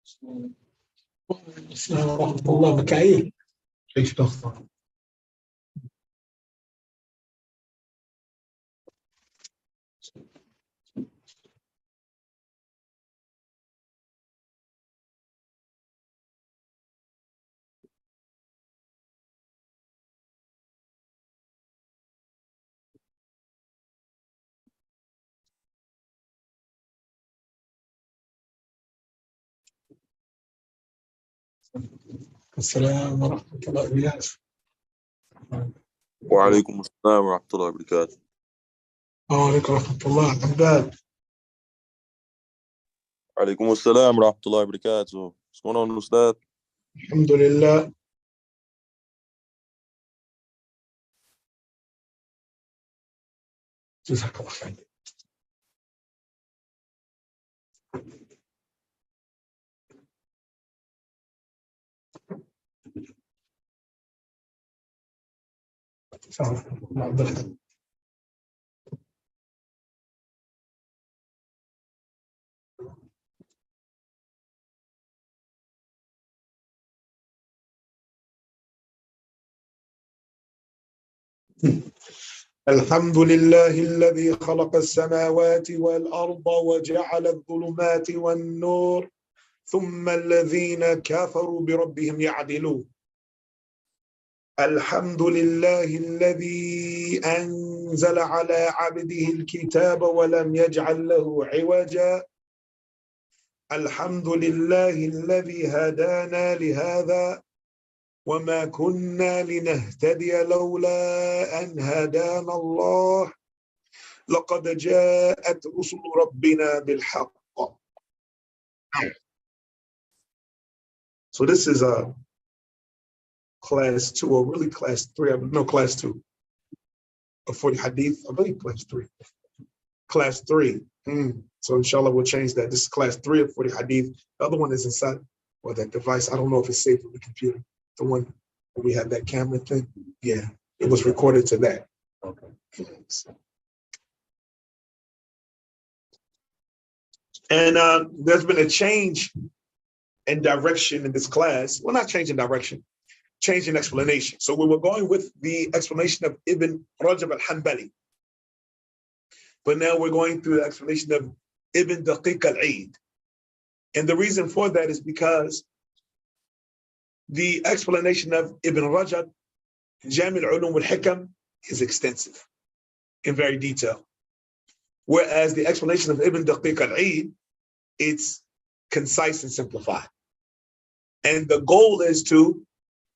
السلام ورحمة الله مكايل ايش تخطر السلام ورحمة الله وبركاته. وعليكم السلام ورحمة الله وبركاته. وعليكم ورحمة الله. عباد. وعليكم السلام ورحمة الله وبركاته. What's going on, Ustad? الحمد لله. جزاك الله خير. الحمد لله الذي خلق السماوات والأرض وجعل الظلمات والنور ثم الذين كفروا بربهم يعدلون. الحمد لله الذي أنزل على عبده الكتاب ولم يجعل له عوجا. الحمد لله الذي هدانا لهذا وما كنا لنهتدي لولا أن هدانا الله لقد جاءت رسل ربنا بالحق. So this is a class 2, or really class 3, no, class 2 of 40 Hadith. I believe class 3. Class 3. So inshallah we'll change that. This is class 3 of 40 Hadith. The other one is inside, or that device. I don't know if it's saved on the computer. The one where we have that camera thing. Yeah, it was recorded to that. Okay. And there's been a change in direction in this class. Well, not change in direction, change in explanation. So we were going with the explanation of Ibn Rajab al-Hanbali. But now we're going through the explanation of Ibn Daqiq al-Eid. And the reason for that is because the explanation of Ibn Rajab, Jami' al-Ulum al-Hikam, is extensive in very detail. Whereas the explanation of Ibn Daqiq al-Eid, it's concise and simplified. And the goal is to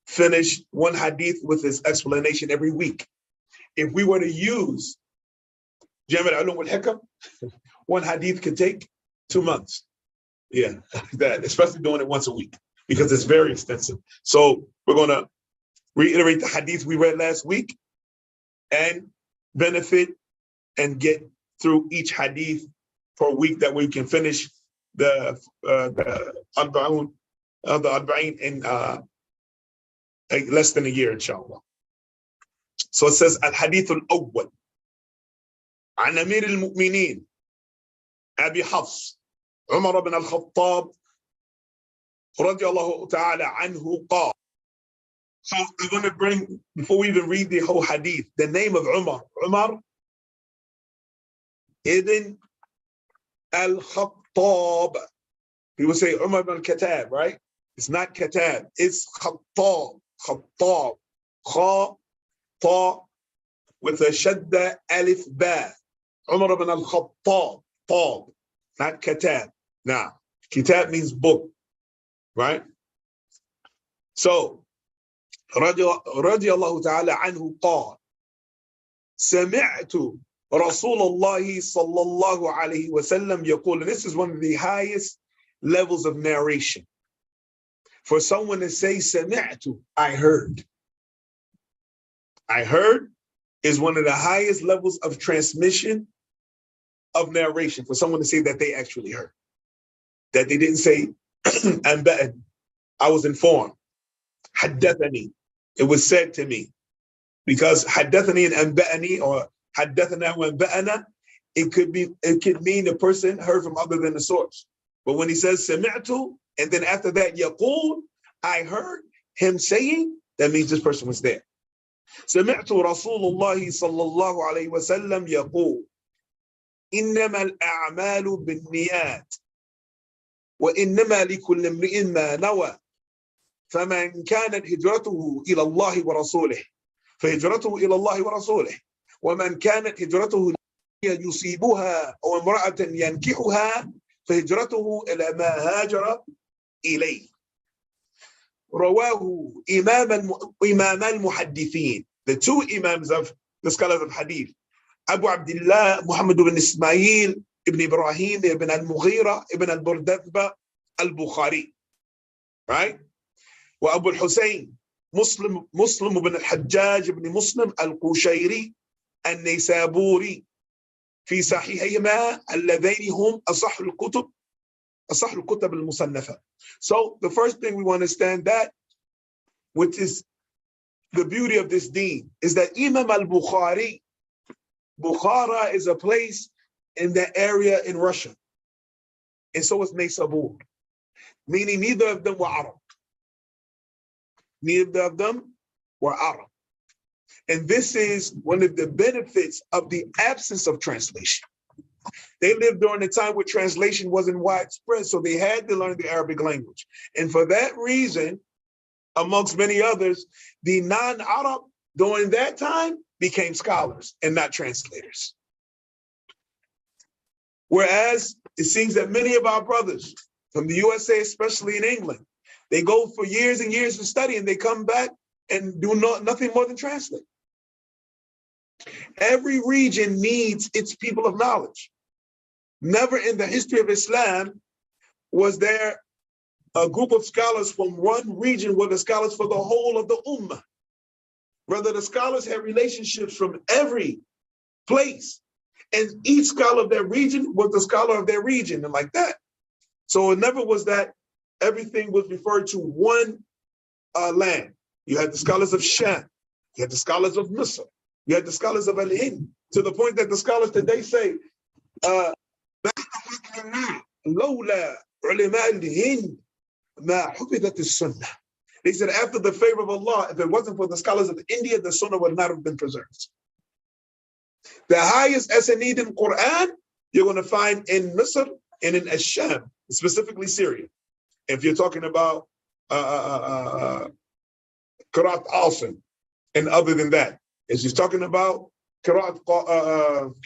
finish one hadith with his explanation every week. If we were to use Jami' al-Ulum al-Hikam, one hadith could take 2 months. Yeah, that, especially doing it once a week, because it's very extensive. So we're going to reiterate the hadith we read last week and benefit and get through each hadith for a week, that we can finish the Arba'in in less than a year, inshallah. So it says, Al-Hadith al-Awwal عن أمير المؤمنين أبي حفص عمر بن الخطاب رضي الله تعالى عنه قال. So I'm going to bring, before we even read the whole hadith, the name of Umar. Umar ibn al-Khattab. People say Umar ibn al-Khattab, right? It's not Khattab, it's Khattab. Khattab. Kha, ta, with a shadda, alif, ba. Umar ibn al-Khattab. Tab, not Khattab. Now, Kitab means book, right? So, رضي الله تعالى عنه قال سمعت رسول الله صلى الله عليه وسلم يقول. And this is one of the highest levels of narration. For someone to say سمعت, I heard. I heard is one of the highest levels of transmission of narration. For someone to say that they actually heard. That they didn't say أنبأني, I was informed. حدثني, it was said to me. Because حدثني and أنبأني, or حدثنا وأنبأنا, it could mean the person heard from other than the source. But when he says سمعت, And then after that, يقول, I heard him saying, that means this person was there. سمعت رسول الله صلى الله عليه وسلم يقول إنما الأعمال بالنيات وإنما لكل امرئ ما نوى فمن كانت هجرته إلى الله ورسوله فهجرته إلى الله ورسوله ومن كانت هجرته يصيبها أو امرأة ينكحها فهجرته إلى ما هاجر إليه. رواه إمام المحدثين, the two imams of the scholars of hadith, Abu Abdullah Muhammad ibn Ismail ibn Ibrahim ibn al-Mughira ibn al-Burdathba al-Bukhari, right? Wa Abu al-Husayn Muslim ibn al-Hajjaj ibn Muslim al-Qushayri al-Naysaburi في صحيحهما اللذين هم أصح الكتب المصنفة. So the first thing we want to understand that, which is the beauty of this deen, is that Imam al-Bukhari, Bukhara is a place in the area in Russia. And so is Naysabur, meaning neither of them were Arab. Neither of them were Arab. And this is one of the benefits of the absence of translation. They lived during a time where translation wasn't widespread, so they had to learn the Arabic language. And for that reason, amongst many others, the non-Arab during that time became scholars and not translators. Whereas it seems that many of our brothers from the USA, especially in England, they go for years and years to study and they come back and do nothing more than translate. Every region needs its people of knowledge. Never in the history of Islam was there a group of scholars from one region were the scholars for the whole of the ummah. Rather, the scholars had relationships from every place, and each scholar of their region was the scholar of their region, and like that. So it never was that everything was referred to one land. You had the scholars of Sham, you had the scholars of Misr, you had the scholars of Al-Hind, to the point that the scholars today say, لولا علماء الهند ما حفظت السنة. They said after the favor of Allah, if it wasn't for the scholars of India, the Sunnah would not have been preserved. The highest asanid in Quran, you're going to find in Misr and in Asham, specifically Syria. If you're talking about Qiraat Asim, and other than that, if you're talking about Qiraat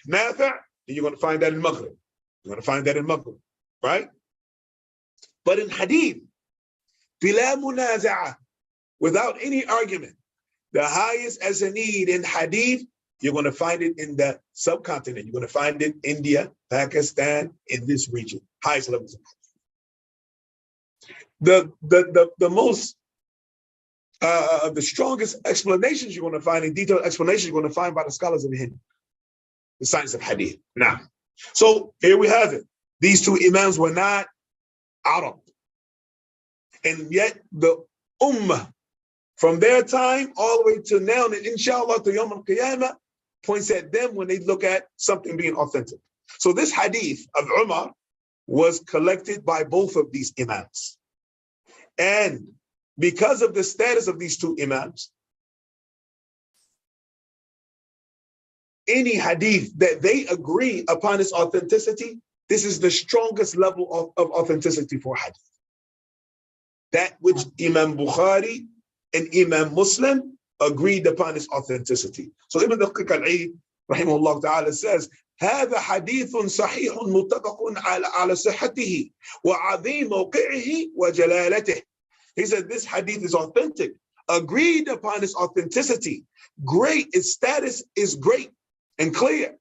Nafi', you're going to find that in Maghrib. You're going to find that in Maghrib, right? But in Hadith, bila munaza'a, without any argument, the highest asanid in Hadith, you're going to find it in the subcontinent. You're going to find it in India, Pakistan, in this region, highest levels of Hadith. The most, the strongest explanations you're going to find, in detailed explanations you're going to find by the scholars of Hindi, the science of Hadith. Now, so here we have it. These two imams were not Arab. And yet the ummah, from their time all the way to now, and inshallah to Yawm al-Qiyamah, points at them when they look at something being authentic. So this hadith of Umar was collected by both of these imams. And because of the status of these two imams, any hadith that they agree upon its authenticity, this is the strongest level of authenticity for hadith. That which Imam Bukhari and Imam Muslim agreed upon its authenticity. So Ibn Daqiq al-Eid, rahimahullah ta'ala, says, هذا حديث صحيح متفق على صحته وعظيم موقعه وجلالته. He said this hadith is authentic, agreed upon its authenticity, great, its status is great and clear.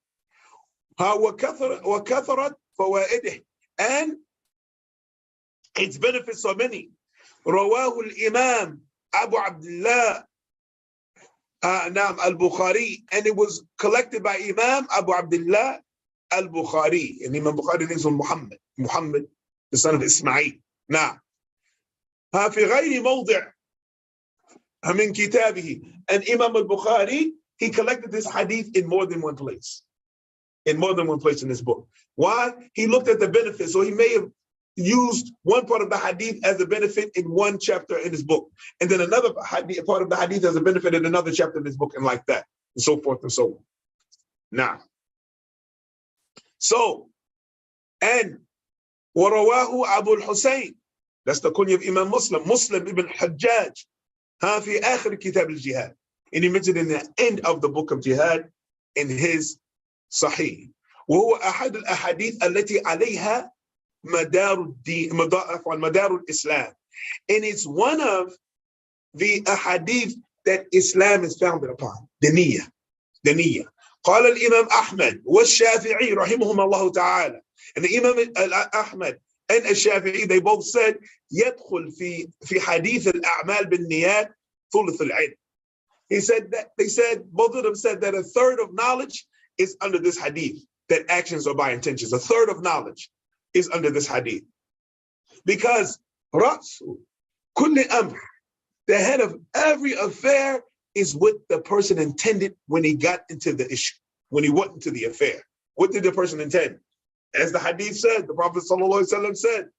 وكثرت فوائده, and its benefits are many. رواه الإمام أبو عبد الله نعم البخاري, and it was collected by Imam Abu Abdullah al-Bukhari, and Imam Bukhari names was Muhammad, the son of Ismail. Now, في غير موضع من كتابه, and Imam al-Bukhari, he collected this hadith in more than one place. In more than one place in this book. Why? He looked at the benefits. So he may have used one part of the hadith as a benefit in one chapter in his book, and then another part of the hadith as a benefit in another chapter in his book, and like that, and so forth and so on. Now, so, and ورواه أبو الحسين, that's the kunya of Imam Muslim ibn Hajjaj, في آخر كتاب الجهاد, and he mentioned in the end of the book of jihad in his Sahih. وهو أحد الأحاديث التي عليها مدار الدين مدار الإسلام, and it's one of the ahadith that Islam is founded upon, the niyyah. قال الإمام أحمد والشافعي رحمهم الله تعالى, and the Imam Ahmad and الشافعي, they both said يدخل في حديث الأعمال بالنيات ثلث العلم. He said that, they said, both of them said that a third of knowledge is under this hadith, that actions are by intentions. A third of knowledge is under this hadith. Because Rasul kulli amr, the head of every affair, is what the person intended when he got into the issue, when he went into the affair. What did the person intend? As the hadith said, the Prophet ﷺ said,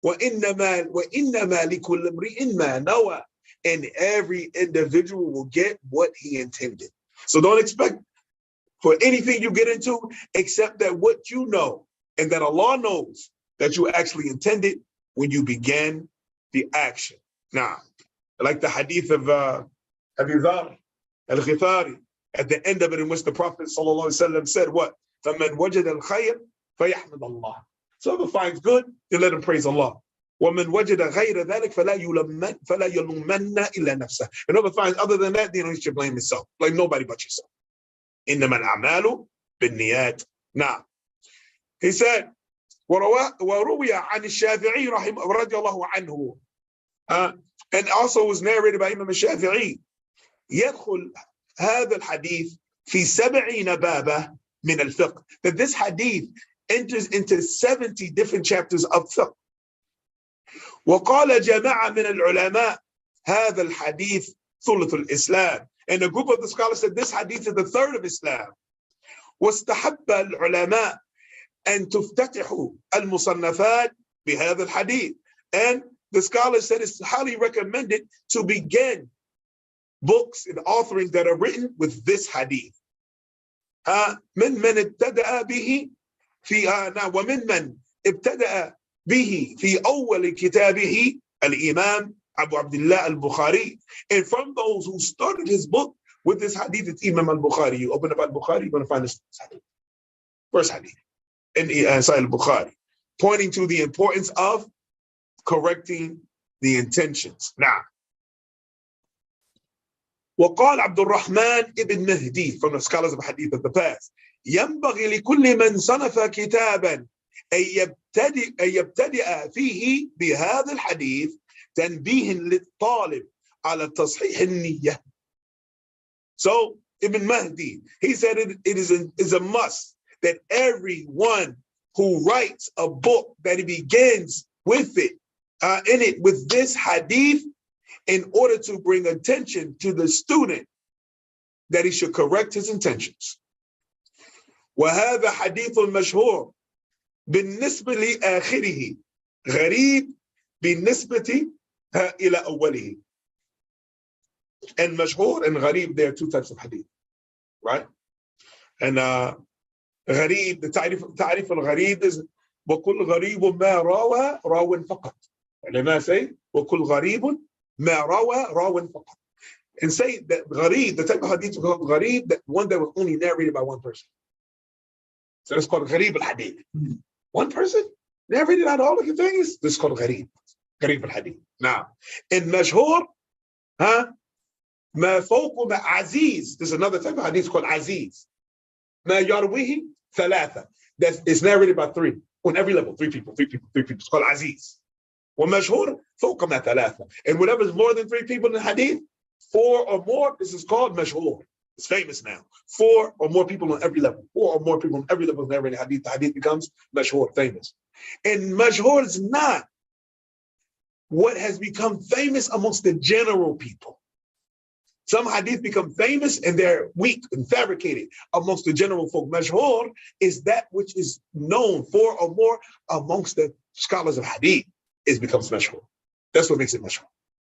وَإِنَّمَا لِكُلِّ امْرِئٍ مَا نَوَى, and every individual will get what he intended. So don't expect for anything you get into except that what you know and that Allah knows that you actually intended when you began the action. Now, like the hadith of Abi Dharr al-Ghifari, at the end of it, in which the Prophet ﷺ said what? فَمَنْ وَجَدَ الْخَيْرَ فَيَحْمِدَ اللَّهِ. So whoever finds good, then let him praise Allah. وَمَنْ وَجَدَ غَيْرَ ذَلِكَ فَلَا يَلُومَنَّ إِلَّا نَفْسَهُ. And whoever finds other than that, then he should blame himself. Blame nobody but yourself. إِنَّمَا الْأَعْمَالُ بِالنِّيَّاتِ. Now, he said, وَرُوِيَ عَنِ الشَّافِعِي رضي الله عنه, and also was narrated by Imam al-Shafi'i, يدخل هذا الحديث في 70 بابا من الفقه, that this hadith enters into 70 different chapters of fiqh. وقال جماعة من العلماء هذا الحديث ثلث الإسلام, and a group of the scholars said this hadith is the third of Islam. واستحب العلماء أن تفتتح المصنفات بهذا الحديث, and the scholars said it's highly recommended to begin books and authoring that are written with this hadith. من ابتدأ به ومن من ابتدأ به في أول كتابه الإمام Abu Abdullah al-Bukhari, and from those who started his book with this hadith, it's Imam al-Bukhari. You open up al-Bukhari, you're going to find this hadith, first hadith in Sahih al-Bukhari, pointing to the importance of correcting the intentions. Now, وقال عبد الرحمن ibn Mahdi, from the scholars of hadith of the past, ينبغي لكل من صنف كتابا أن يبتدئ فيه بهذا الحديث تنبيه للطالب على تصحيح النية. So Ibn Mahdi, he said it is a must that everyone who writes a book that he begins with it, in it with this hadith, in order to bring attention to the student that he should correct his intentions. وهذا حديث مشهور بالنسبة لآخره غريب بالنسبة إلى أوله. And mashhur and gharib, there are two types of hadith, right? And gharib, the ta'rif al-gharib is وَكُلْ غَرِيبٌ مَا رَوَى رَاوٍ فَقَط. Ulama say وَكُلْ غَرِيبٌ مَا رَوَى رَاوٍ فَقَط. And say that gharib, the type of hadith is called gharib, that one that was only narrated by one person. So that's called gharib al-hadith. One person narrated out all the things. This is called gharib al-hadith. Now, in mashhur, ما فوق عزيز, there's another type of hadith called aziz. ما يرويه ثلاثة, that is narrated by three, on every level, three people. It's called aziz. ومشهور فوق ما ثلاثة, and whatever is more than three people in the hadith, four or more, this is called mashhur. It's famous now. Four or more people on every level. Four or more people on every level of narrating hadith. The hadith becomes mashhur, famous. And mashhur is not what has become famous amongst the general people. Some hadith become famous and they're weak and fabricated amongst the general folk. Mashhur is that which is known, four or more, amongst the scholars of hadith, it becomes mashhur. That's what makes it mashhur.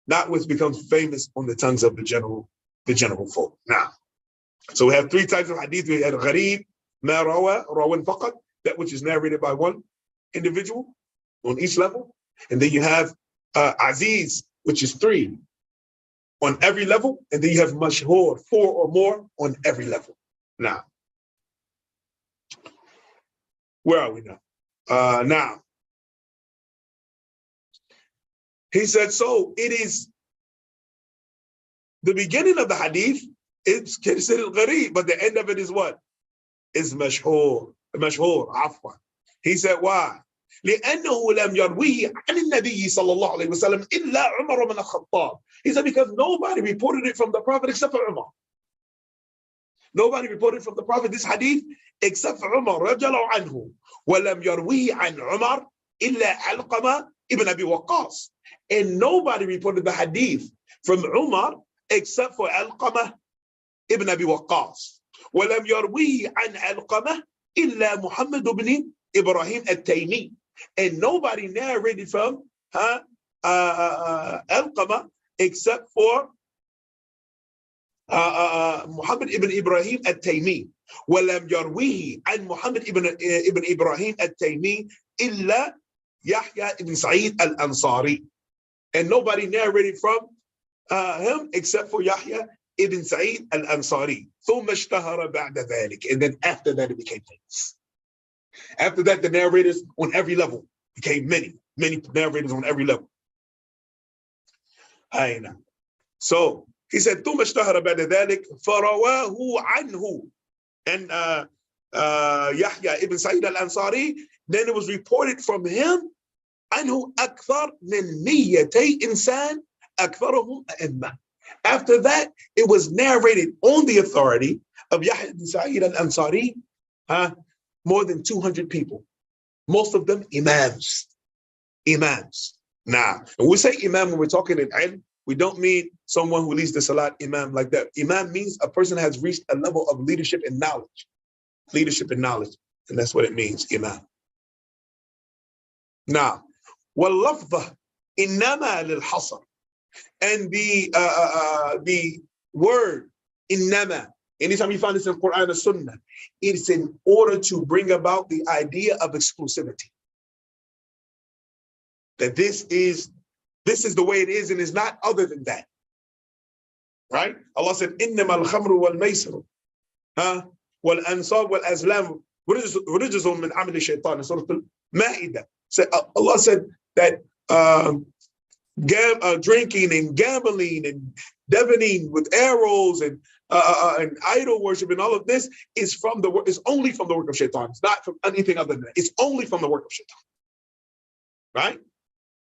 Not what becomes famous on the tongues of the general folk. Now, so we have three types of hadith. We had gharib, ma rawa, rawan faqat, that which is narrated by one individual on each level. And then you have aziz, which is three on every level. And then you have mashhur, four or more on every level. Now, where are we now? Now, he said, so it is the beginning of the hadith, it's considered gharib, but the end of it is what? Is mashhur, afwan. He said, why? لأنه لم يرويه عن النبي صلى الله عليه وسلم إلا عمر بن الخطاب. He said, because nobody reported it from the Prophet except for Umar. Nobody reported from the Prophet this hadith except for Umar رضي الله عنه. ولم يرويه عن عمر إلا علقمة ibn Abi Waqqas. And nobody reported the hadith from Umar except for Alqamah ibn Abi Waqqas. ولم يرويه عن علقمة إلا محمد بن إبراهيم التيمي. And nobody narrated from Alqamah except for Muhammad ibn Ibrahim al-Taymi. ولم يرويه عن محمد ibn Ibrahim al-Taymi إلا Yahya ibn Sa'id al-Ansari. And nobody narrated from him except for Yahya ibn Sa'id al-Ansari. ثم اشتهر بعد ذلك. And then after that it became famous. After that, the narrators on every level became many narrators on every level. So he said, ثم اشتهر بعد ذلك فرواه عنه. And Yahya ibn Sa'id al-Ansari, then it was reported from him عنه أكثر من 200 إنسان أكثرهم أئمة. After that, it was narrated on the authority of Yahya ibn Sa'id al-Ansari, more than 200 people, most of them imams. Now, when we say imam, when we're talking in ilm, we don't mean someone who leads the salat imam like that. Imam means a person has reached a level of leadership and knowledge. And that's what it means, imam. Now, وَاللَّفْظَ إِنَّمَا لِلْحَصَرِ. And the word innama, anytime you find this in Quran or Sunnah, it's in order to bring about the idea of exclusivity. That this is the way it is and is not other than that. Right? Allah said, إِنَّمَا الْخَمْرُ وَالْمَيْسِرُ وَالْأَنصَابُ وَالْأَزْلَامُ رِجْزٌ مِّنْ عَمَلِ الشَّيْطَانِ in Surah Al-Ma'idah. So Allah said that drinking and gambling and divining with arrows and idol worship and all of this is only from the work of shaitan. It's not from anything other than that. It's only from the work of shaitan.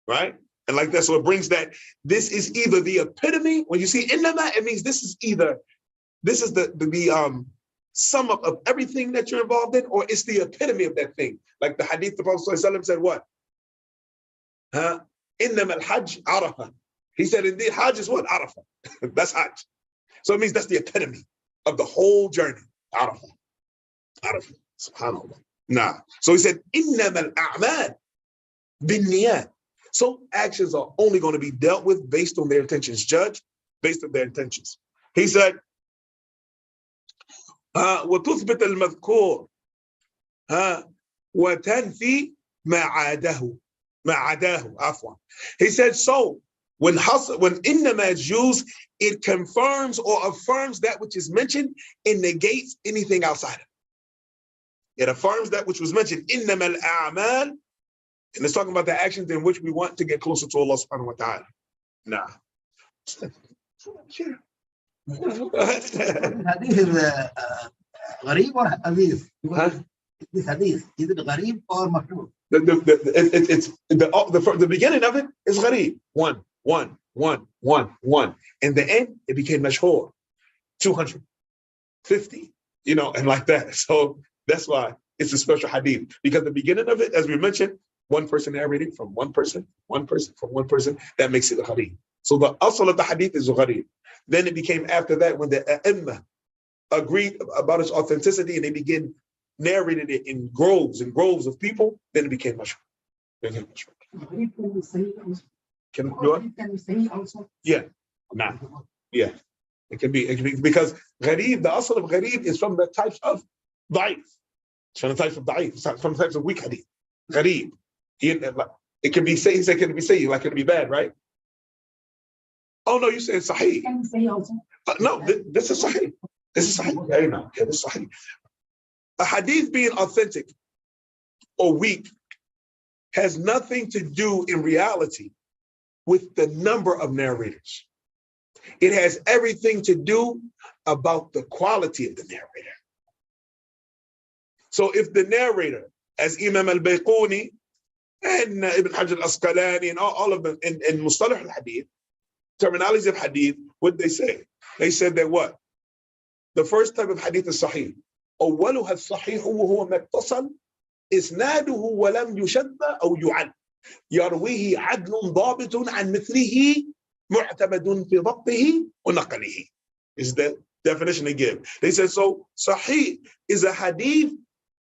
Right? And like that, so it brings that this is either the epitome. When you see innama, it means this is the sum up of everything that you're involved in, or it's the epitome of that thing. Like the hadith, the Prophet ﷺ said what? Innama al-hajj arafah. He said, indeed, hajj is what? Arafah. That's hajj. So it means that's the epitome of the whole journey. Arafah. Subhanallah. Nah. So he said, innama al-a'mal bin-niyat. So actions are only going to be dealt with based on their intentions, judged based on their intentions. He said, وَتُثْبِتَ الْمَذْكُورِ وَتَنْفِي مَا عَادَهُ عَفْوًا. He said, so when innama is used, it confirms or affirms that which is mentioned and negates anything outside of it. It affirms that which was mentioned, innama al-a'mal, and it's talking about the actions in which we want to get closer to Allah subhanahu wa ta'ala. Nah. Hadith is gharib or aziz? This hadith, is it gharib or mashhur? The beginning of it is gharib. One. In the end, it became mashhur. 250, and like that. So that's why it's a special hadith. Because the beginning of it, as we mentioned, one person narrating from one person, that makes it a hadith. So the asl of the hadith is a gharib. Then it became after that when the a'imma agreed about its authenticity and they began narrating it in groves and groves of people, then it became mashhur. الغريب كان بالصحيح also. Can you what? Can بالصحيح also. Yeah. Nah. Yeah. It can be because gharib, the asl of gharib is from the types of da'if. It's from the types of da'if. It's from the types of weak hadith. Gharib. It can be say, it can be say, like it can be bad, right? Oh no, you said sahih. Can say also. No, this is sahih. This is sahih. Yeah, no, yeah, this is sahih. A hadith being authentic or weak has nothing to do in reality with the number of narrators. It has everything to do about the quality of the narrator. So if the narrator, as Imam al-Bayquni and Ibn Hajar al-Asqalani and all of them in Mustalah al-Hadith, terminology of Hadith, what they say? They said that what? The first type of Hadith is Sahih. أولها الصحيح وهو ما اتصل إسناده ولم يشذ أو يعل يرويه عدل ضابط عن مثله معتمد في ضبطه ونقله. Is the definition they give. They said, so Sahih is a hadith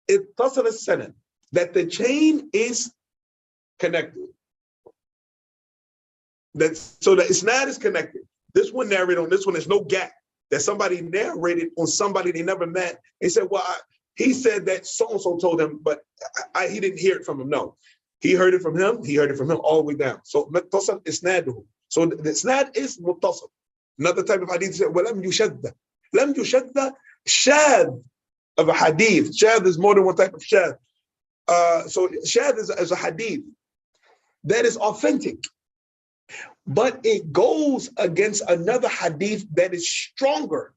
اتصل السند, that the chain is connected. So the isnad is connected. This one narrated on this one, there's no gap. That somebody narrated on somebody they never met. They said, well, he said that so-and-so told him, but he didn't hear it from him. No, he heard it from him. He heard it from him all the way down. So muttasal isnaduhu. So the isnad is muttasal. Another type of hadith said, well, lam yushadda. Lam yushadda, shadh of a hadith. Shadh is more than one type of shadh. So shadh is a hadith that is authentic, but it goes against another hadith that is stronger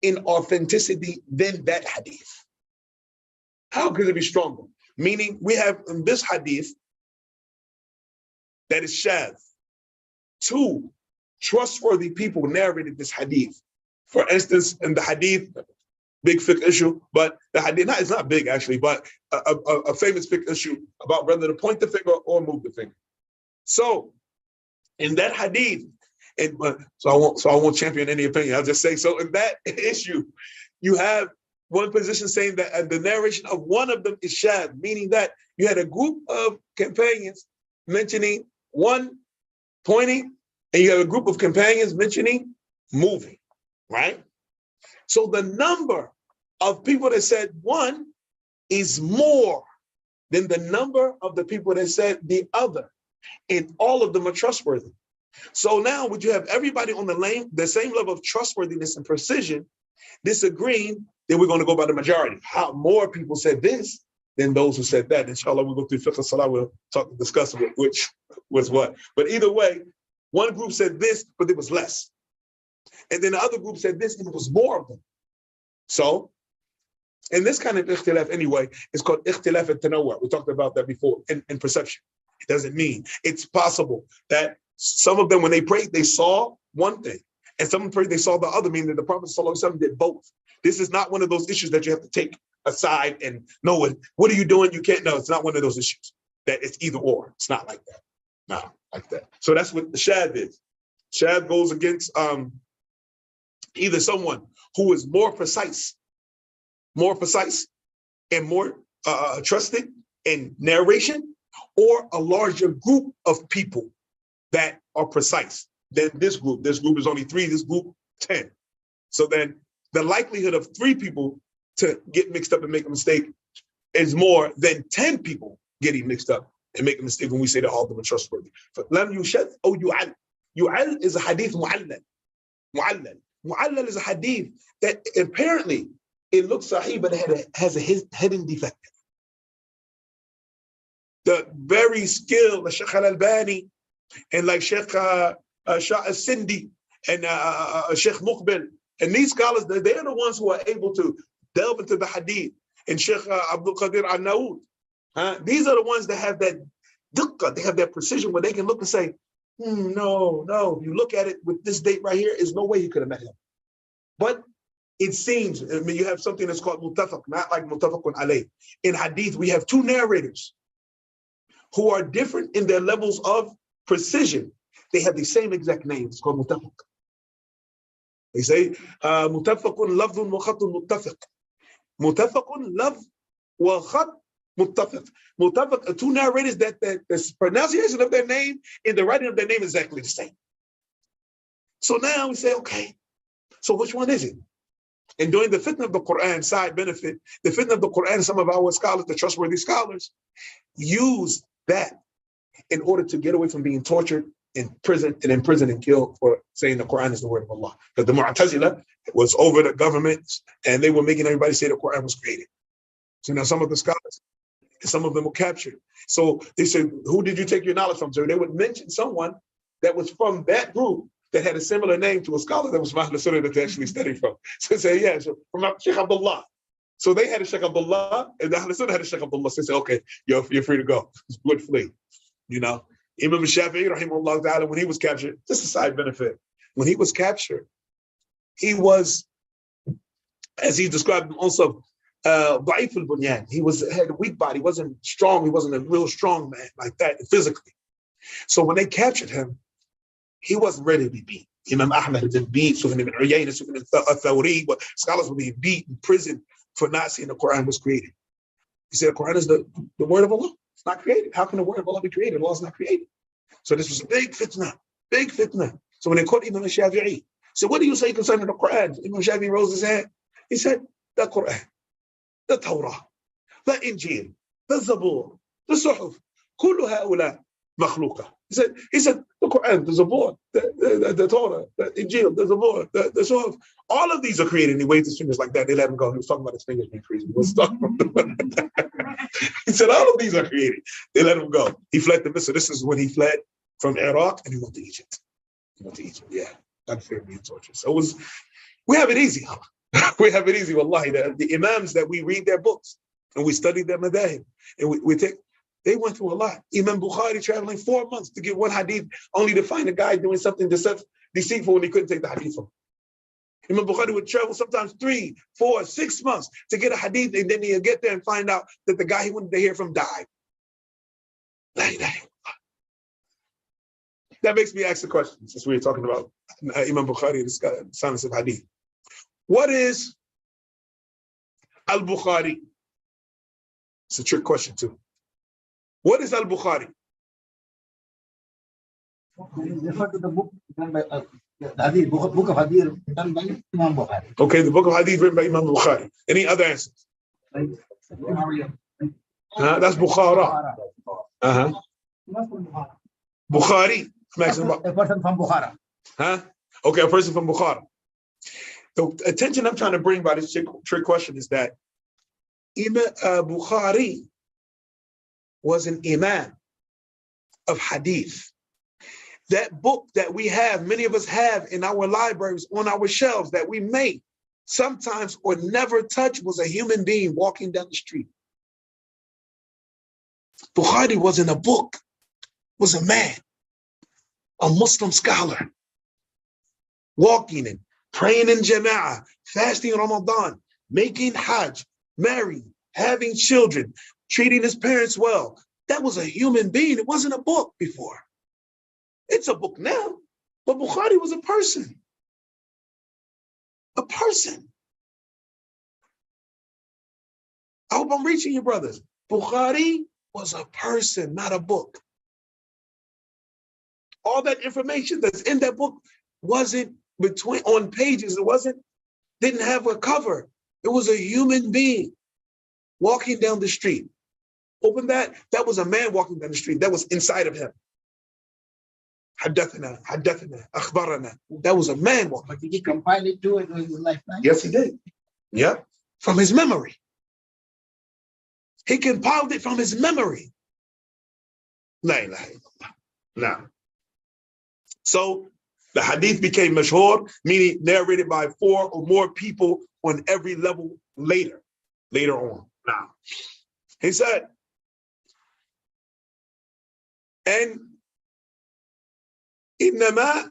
in authenticity than that hadith. How could it be stronger? Meaning we have in this hadith that is shadh, two trustworthy people narrated this hadith. For instance, in the hadith, big fiqh issue, but the hadith, it's not big actually, but a famous fiqh issue about whether to point the finger or move the finger. So in that hadith, so I won't champion any opinion. I'll just say, so in that issue, you have one position saying that the narration of one of them is shadh, meaning that you had a group of companions mentioning one pointing, and you have a group of companions mentioning moving, right? So the number of people that said one is more than the number of the people that said the other, and all of them are trustworthy. So now would you have everybody on the same level of trustworthiness and precision disagreeing, then we're going to go by the majority. How more people said this than those who said that. Inshallah, we'll go through fiqh salah, we'll discuss which was what. But either way, one group said this, but it was less. And then the other group said this, and it was more of them. So, in this kind of ikhtilaf anyway, it's called ikhtilaf al-tanawwu'. We talked about that before in perception. It doesn't mean. It's possible that some of them, when they prayed, they saw one thing. And some prayed, they saw the other, meaning that the Prophet ﷺ did both. This is not one of those issues that you have to take aside and know what are you doing? You can't know. It's not one of those issues that it's either or. It's not like that. No, like that. So that's what the shadh is. Shadh goes against either someone who is more precise and more trusted in narration, or a larger group of people that are precise than this group. This group is only 3, this group 10. So then the likelihood of 3 people to get mixed up and make a mistake is more than 10 people getting mixed up and make a mistake when we say that all of them are trustworthy. Lam yushad or yu'al. Yu'al is a hadith mu'allal. Mu'allal is a hadith that apparently it looks sahih, but it has a hidden defect. The very skilled, like Sheikh al-Albani, and like Sheikh Shah al-Sindi, and Sheikh Muqbil, and these scholars, they're the ones who are able to delve into the hadith, and Sheikh Abdul Qadir al-Naud. These are the ones that have that diqqah, they have that precision where they can look and say, no, if you look at it with this date right here, there's no way you could have met him. But it seems, I mean, you have something that's called muttafaq, not like muttafaqun alayh. In hadith, we have 2 narrators who are different in their levels of precision. They have the same exact name. It's called muttafaq. They say, muttafaqun lafdhun wa khatun muttafaq. Muttafaqun lafz wa khat Muttafiq. Muttafiq are two narrators that the pronunciation of their name and the writing of their name is exactly the same. So now we say, okay, so which one is it? And during the fitna of the Quran, side benefit, the fitna of the Quran, some of our scholars, the trustworthy scholars, use that in order to get away from being tortured, imprisoned and killed for saying the Quran is the word of Allah. Because the Mu'tazila was over the government and they were making everybody say the Quran was created. So now some of the scholars, some of them were captured. So they said, who did you take your knowledge from? So they would mention someone that was from that group that had a similar name to a scholar that was from Ahl Sunnah that they actually studied from. So they say, yeah, so from Sheikh Abdullah. So they had a Sheikh Abdullah and the Ahl Sunnah had a Sheikh Abdullah. So they say, okay, you're free to go. Good flee. You know, Imam Shafi'i, rahimahullah ta'ala, when he was captured, just a side benefit. When he was captured, he was, as he described him also, da'if al-bunyan. He had a weak body, wasn't strong, he wasn't a real strong man like that physically. So when they captured him, he wasn't ready to be beat. Imam Ahmad had been beat, Sufyan ibn Uyayna, Sufyan al-Thawri, but scholars were being beat in prison for not saying the Quran was created. He said the Quran is the word of Allah. It's not created. How can the word of Allah be created? Allah is not created. So this was a big fitna, big fitna. So when they caught Imam Shafi'i, so what do you say concerning the Quran? Imam Shafi'i rose his hand. He said, the Quran, the Torah, the Injil, the Zabur, the Suhuf, كل هؤلاء مخلوقة. He said, the Quran, the Zabur, the Torah, the Injil, the Zabur, the Suhuf, all of these are created. And he waved his fingers like that. They let him go. He was talking about his fingers being created. He was talking about He said, all of these are created. They let him go. He fled to Misr. This is when he fled from Iraq and he went to Egypt. Yeah. Not fear being tortured. So we have it easy. We have it easy, wallahi. The Imams that we read their books and we study their madahib and they went through a lot. Imam Bukhari traveling 4 months to get one hadith, only to find a guy doing something deceitful and he couldn't take the hadith from him. Imam Bukhari would travel sometimes 3, 4, 6 months to get a hadith, and then he'll get there and find out that the guy he wanted to hear from died. That makes me ask the question, since we were talking about Imam Bukhari and the science of hadith. What is al-Bukhari? It's a trick question too. What is al-Bukhari? Refer to the book done by the Hadith, book of Hadith done by Imam Bukhari. Okay, the book of Hadith written by Imam Bukhari. Any other answers? That's Bukhara. Bukhari. A person from Bukhara. Okay, a person from Bukhara. The attention I'm trying to bring by this trick question is that Bukhari was an imam of hadith. That book that we have, many of us have in our libraries, on our shelves that we may sometimes or never touch, was a human being walking down the street. Bukhari wasn't a book, was a man, a Muslim scholar, walking and praying in Jama'ah, fasting Ramadan, making Hajj, marrying, having children, treating his parents well. That was a human being. It wasn't a book before. It's a book now, but Bukhari was a person. A person. I hope I'm reaching you, brothers. Bukhari was a person, not a book. All that information that's in that book wasn't on pages. It didn't have a cover. It was a human being walking down the street. Open that. That was a man walking down the street. That was inside of him. Hadeethna, akhbarana. That was a man walking. But did he compile it too in his lifetime? Yes, he did. Yeah, from his memory. He compiled it from his memory. La ilaha illallah. Now, so the hadith became mashhur, meaning narrated by 4 or more people on every level later on. Now, he said, and innama,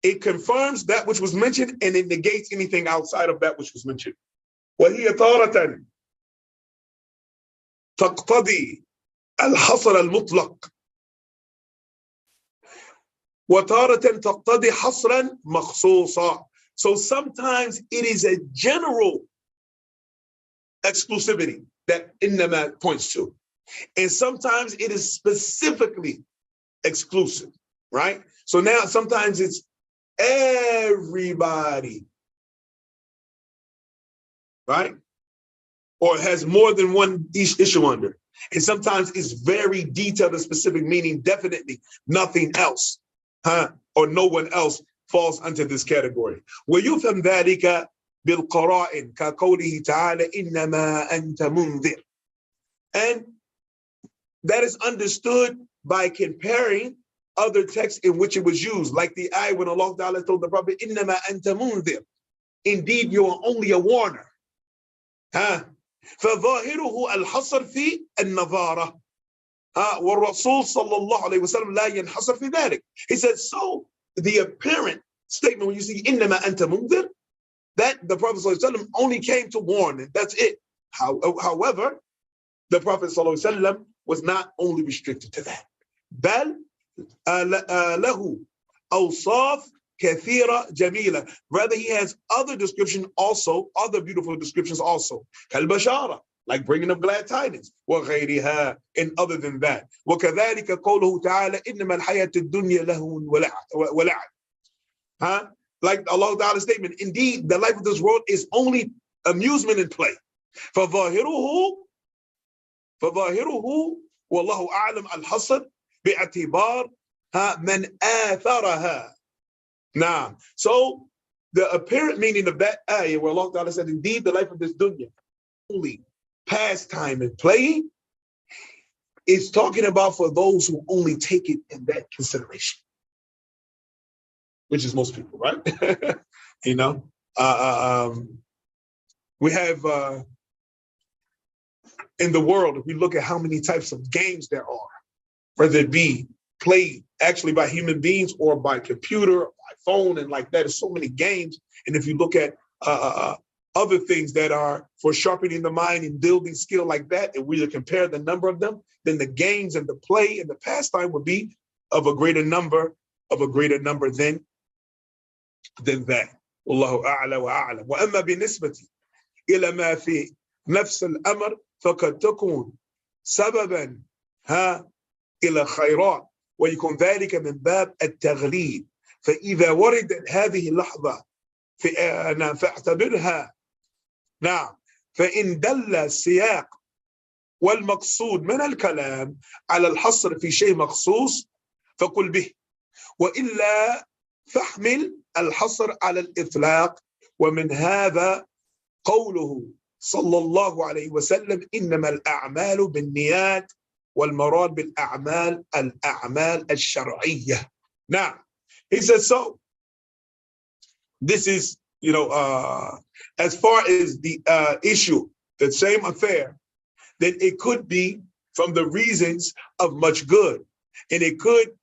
it confirms that which was mentioned and it negates anything outside of that which was mentioned. وهي تارة تقتضي الحصر المطلق وتارة تقتضي حصرا مخصوصا. So sometimes it is a general exclusivity. that innama points to. And sometimes it is specifically exclusive, right? So now sometimes it's everybody, right? Or it has more than one issue under. And sometimes it's very detailed and specific, meaning definitely nothing else, or no one else falls under this category. ويفهم ذلك بالقرائن كقوله تعالى إنما أنت منذر. And that is understood by comparing other texts in which it was used, like the ayah when Allah Ta'ala told the Prophet, إنما أنت منذر. Indeed, you are only a warner. فظاهره الحصر في النظارة. والرسول صلى الله عليه وسلم لا ينحصر في ذلك. He said, so the apparent statement when you see إنما أنت منذر, that the Prophet صلى الله عليه وسلم only came to warn, and that's it. However, the Prophet صلى الله عليه وسلم was not only restricted to that. بل له أوصاف كثيرة جميلة. Rather, he has other description also, other beautiful descriptions also. كالبشارة, like bringing of glad tidings. وغيرها, and other than that. وكذلك قوله تعالى إنما الحياة الدنيا لهو ولعب. Like Allah Ta'ala's statement, indeed, the life of this world is only amusement and play. فظاهره والله أعلم الحصر باعتبار من آثرها. Now, so the apparent meaning of that ayah where Allah Ta'ala said, indeed, the life of this dunya, only pastime and playing, is talking about for those who only take it in that consideration, which is most people, right? You know, we have in the world, if we look at how many types of games there are, whether it be played actually by human beings or by computer, or by phone, and like that, there's so many games. And if you look at other things that are for sharpening the mind and building skill like that, and we compare the number of them, then the games and the play and the pastime would be of a greater number than that. Wallahu a'la wa a'lam. Wa amma binisbati ila ma fi nafs al-amr faqad takun sababan إلى خيرات ويكون ذلك من باب التغليب. فإذا وردت هذه اللحظة فاعتبرها. نعم. فإن دل السياق والمقصود من الكلام على الحصر في شيء مخصوص فقل به، وإلا فاحمل الحصر على الإطلاق. ومن هذا قوله صلى الله عليه وسلم إنما الأعمال بالنيات والمراد بالأعمال الأعمال الشرعية. Now, he says, so this is, as far as the issue, the same affair, then it could be from the reasons of much good. And it could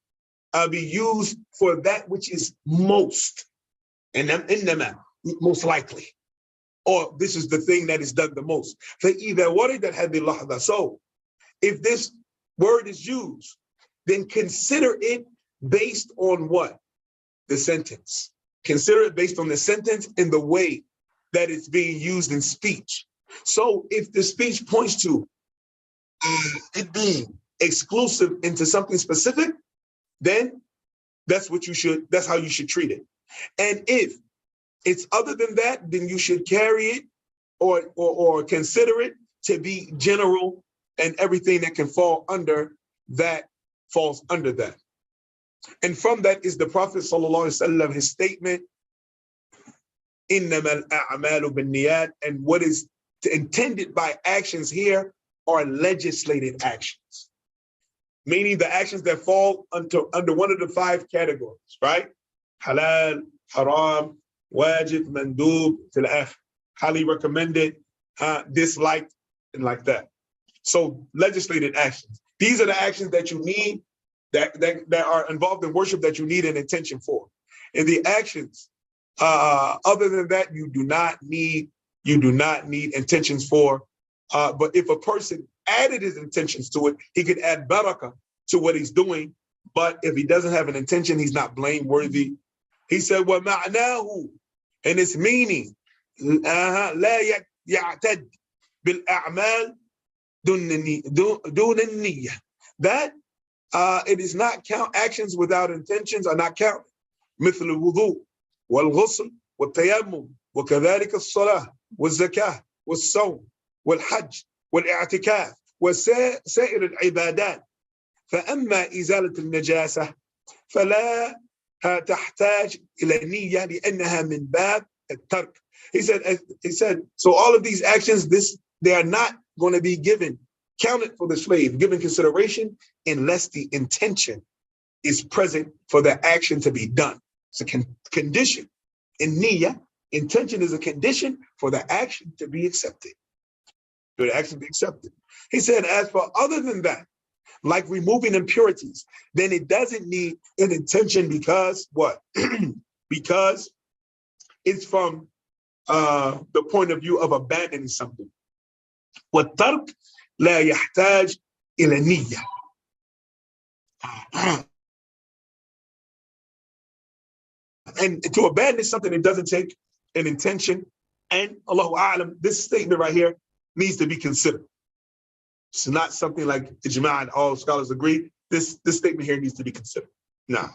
be used for that which is most, and most likely. Or this is the thing that is done the most. فَإِذَا وَرِدَتْ هَذِهِ اللَّحْظَةِ. So, if this word is used, then consider it based on what? The sentence. Consider it based on the sentence and the way that it's being used in speech. So if the speech points to it being exclusive into something specific, then that's how you should treat it. And if it's other than that, then you should carry it or consider it to be general, and everything that can fall under that falls under that. And from that is the Prophet sallallahu alaihi wasallam, his statement, إِنَّمَا الْأَعْمَالُ بِالنِّيَّاتِ, and what is intended by actions here are legislated actions, meaning the actions that fall under one of the 5 categories, right? Halal, haram, wajib, mandub, till akhir. Highly recommended, disliked, and like that. So legislated actions. These are the actions that you need, that are involved in worship, that you need an intention for. And the actions, other than that, you do not need intentions for. But if a person added his intentions to it, he could add barakah to what he's doing. But if he doesn't have an intention, he's not blameworthy. He said, وَمَعْنَاهُ, and its meaning, لَا يَعْتَدْ بِالْأَعْمَالِ دون النية. That it is not count, actions without intentions are not counted. مثل الوضوء والغسل والتيمم وكذلك الصلاة والزكاة والصوم والحج والاعتكاف وسائر العبادات. فأما إزالة النجاسة فلا تحتاج إلى نية لأنها من باب الترك. He said, so all of these actions, they are not going to be counted for the slave, given consideration unless the intention is present for the action to be done. It's a condition. In niyyah, intention is a condition for the action to be accepted. For the action to be accepted. He said, as for other than that, like removing impurities, then it doesn't need an intention because what? Because it's from the point of view of abandoning something. والترك لا يحتاج إلى نية. And to abandon something, it doesn't take an intention. And Allahu A'lam, this statement right here needs to be considered. It's not something like ijma' and all scholars agree. This statement here needs to be considered. Now,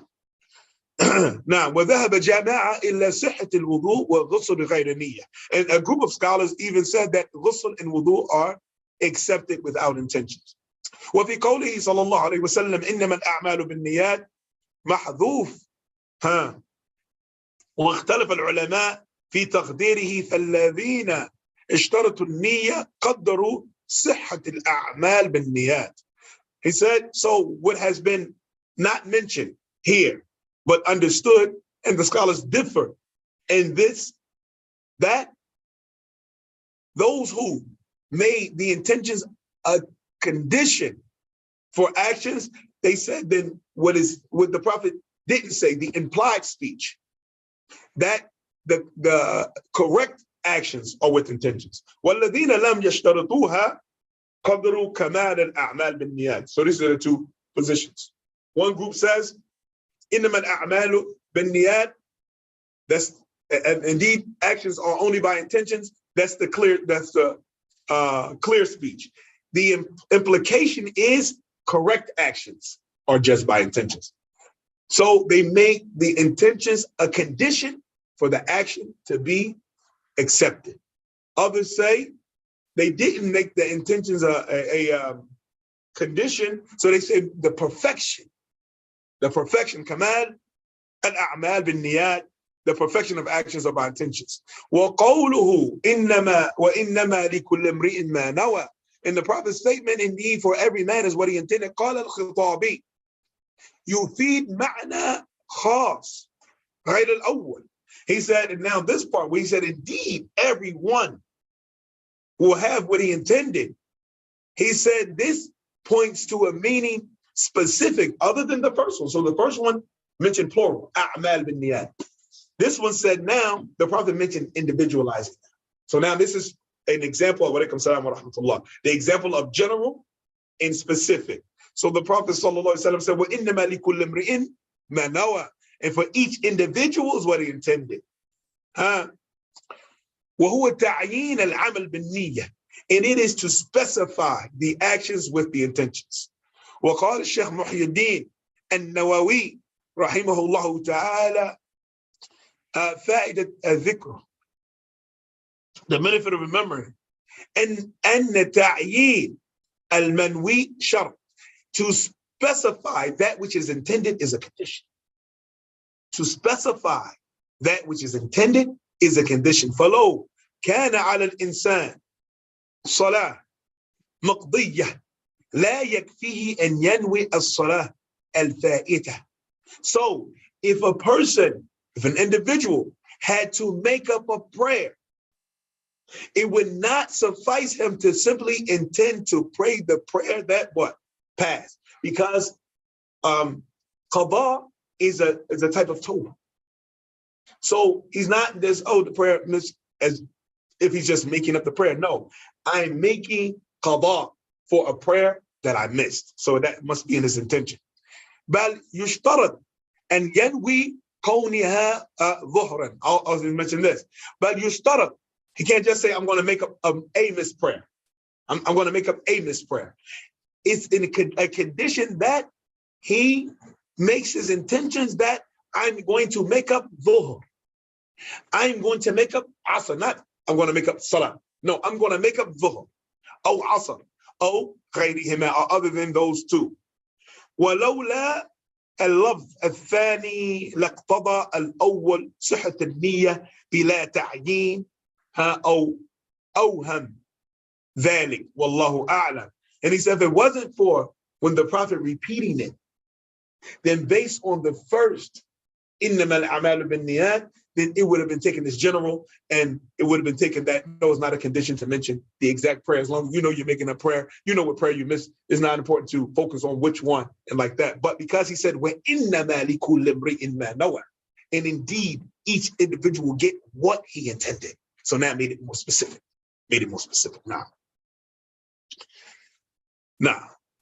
وذهب جماعة إلى صحة الوضوء والغسل بغير نية. And a group of scholars even said that ghusl and wudu are accepted without intentions. وفي قوله صلى الله عليه وسلم إنما الأعمال بالنيات محذوف. واختلف العلماء في تقديره فالذين اشترطوا النية قدروا صحة الأعمال بالنيات. He said, so what has been not mentioned here, but understood, and the scholars differ in this, that those who made the intentions a condition for actions, they said then what the Prophet didn't say, the implied speech, that the correct actions are with intentions. وَالَّذِينَ لَمْ يَشْتَرِطُوهَا قَدْرُوا كَمَالَ الْأَعْمَالِ بِالنِّيَاتِ. So these are the two positions. One group says, إِنَّمَا الْأَعْمَالُ بِالنِّيَاتِ. That's, and indeed, actions are only by intentions. That's the clear speech. The implication is correct actions are just by intentions. So they make the intentions a condition for the action to be accepted. Others say they didn't make the intentions a condition, so they say the perfection, kamal al-a'mal bin-niyat, the perfection of actions are by intentions. وَقَوْلُهُ إِنَّمَا وَإِنَّمَا لِكُلِّ امْرِئٍ مَا نَوَى. In the Prophet's statement, indeed, for every man is what he intended. قال الخطابي يفيد معنى خاص غير الأول. He said, and now this part where he said, indeed, everyone will have what he intended. He said this points to a meaning specific other than the first one. So the first one mentioned plural, a'mal bin niyat. This one said now, the Prophet mentioned individualizing. So now this is an example of walaikum salam wa rahmatullah, the example of general and specific. So the Prophet sallallahu alaihi wasallam said, وَإِنَّمَا لِكُلِّ امْرِئٍ مَا نَوَى. And for each individual is what he intended. وَهُوَ تَعْيِينَ الْعَمَلِ بِالنِّيَّةِ. And it is to specify the actions with the intentions. وقال الشيخ محي الدين النووي رحمه الله تعالى فائدة الذكر, the benefit of remembering, أن تعيين المنوي شرط. To specify that which is intended is a condition. To specify that which is intended is a condition. فلو كان على الإنسان صلاة مقضية لا يكفيه أن ينوي الصلاة الفائتة. So if an individual had to make up a prayer, it would not suffice him to simply intend to pray the prayer that what? Passed. Because qada is a type of tawbah. So he's not this, the prayer as if he's just making up the prayer. No, I'm making qada for a prayer that I missed. So that must be in his intention. بل يشترط أن ينوي كونها ظهرا. I'll mention this. بل يشترط. He can't just say, I'm going to make a missed prayer. I'm going to make up a missed prayer. It's in a condition that he makes his intentions that I'm going to make up dhuhr. I'm going to make up asr, not I'm going to make up salah. No, I'm going to make up dhuhr, or asr, or غيرهما, or other than those two. ولولا اللفظ الثاني لاقتضى الأول صحة النية بلا تعيين أو أوهم ذلك والله أعلم. And he said, if it wasn't for when the Prophet repeating it, then based on the first إنما الأعمال بالنيات, then it would have been taken as general, and it would have been taken that no, it's not a condition to mention the exact prayer. As long as you know you're making a prayer, you know what prayer you miss. It's not important to focus on which one and like that. But because he said, وَإِنَّمَا لِكُلِّ امْرِئٍ مَا نَوَى, and indeed, each individual will get what he intended. So now made it more specific. Made it more specific. Now.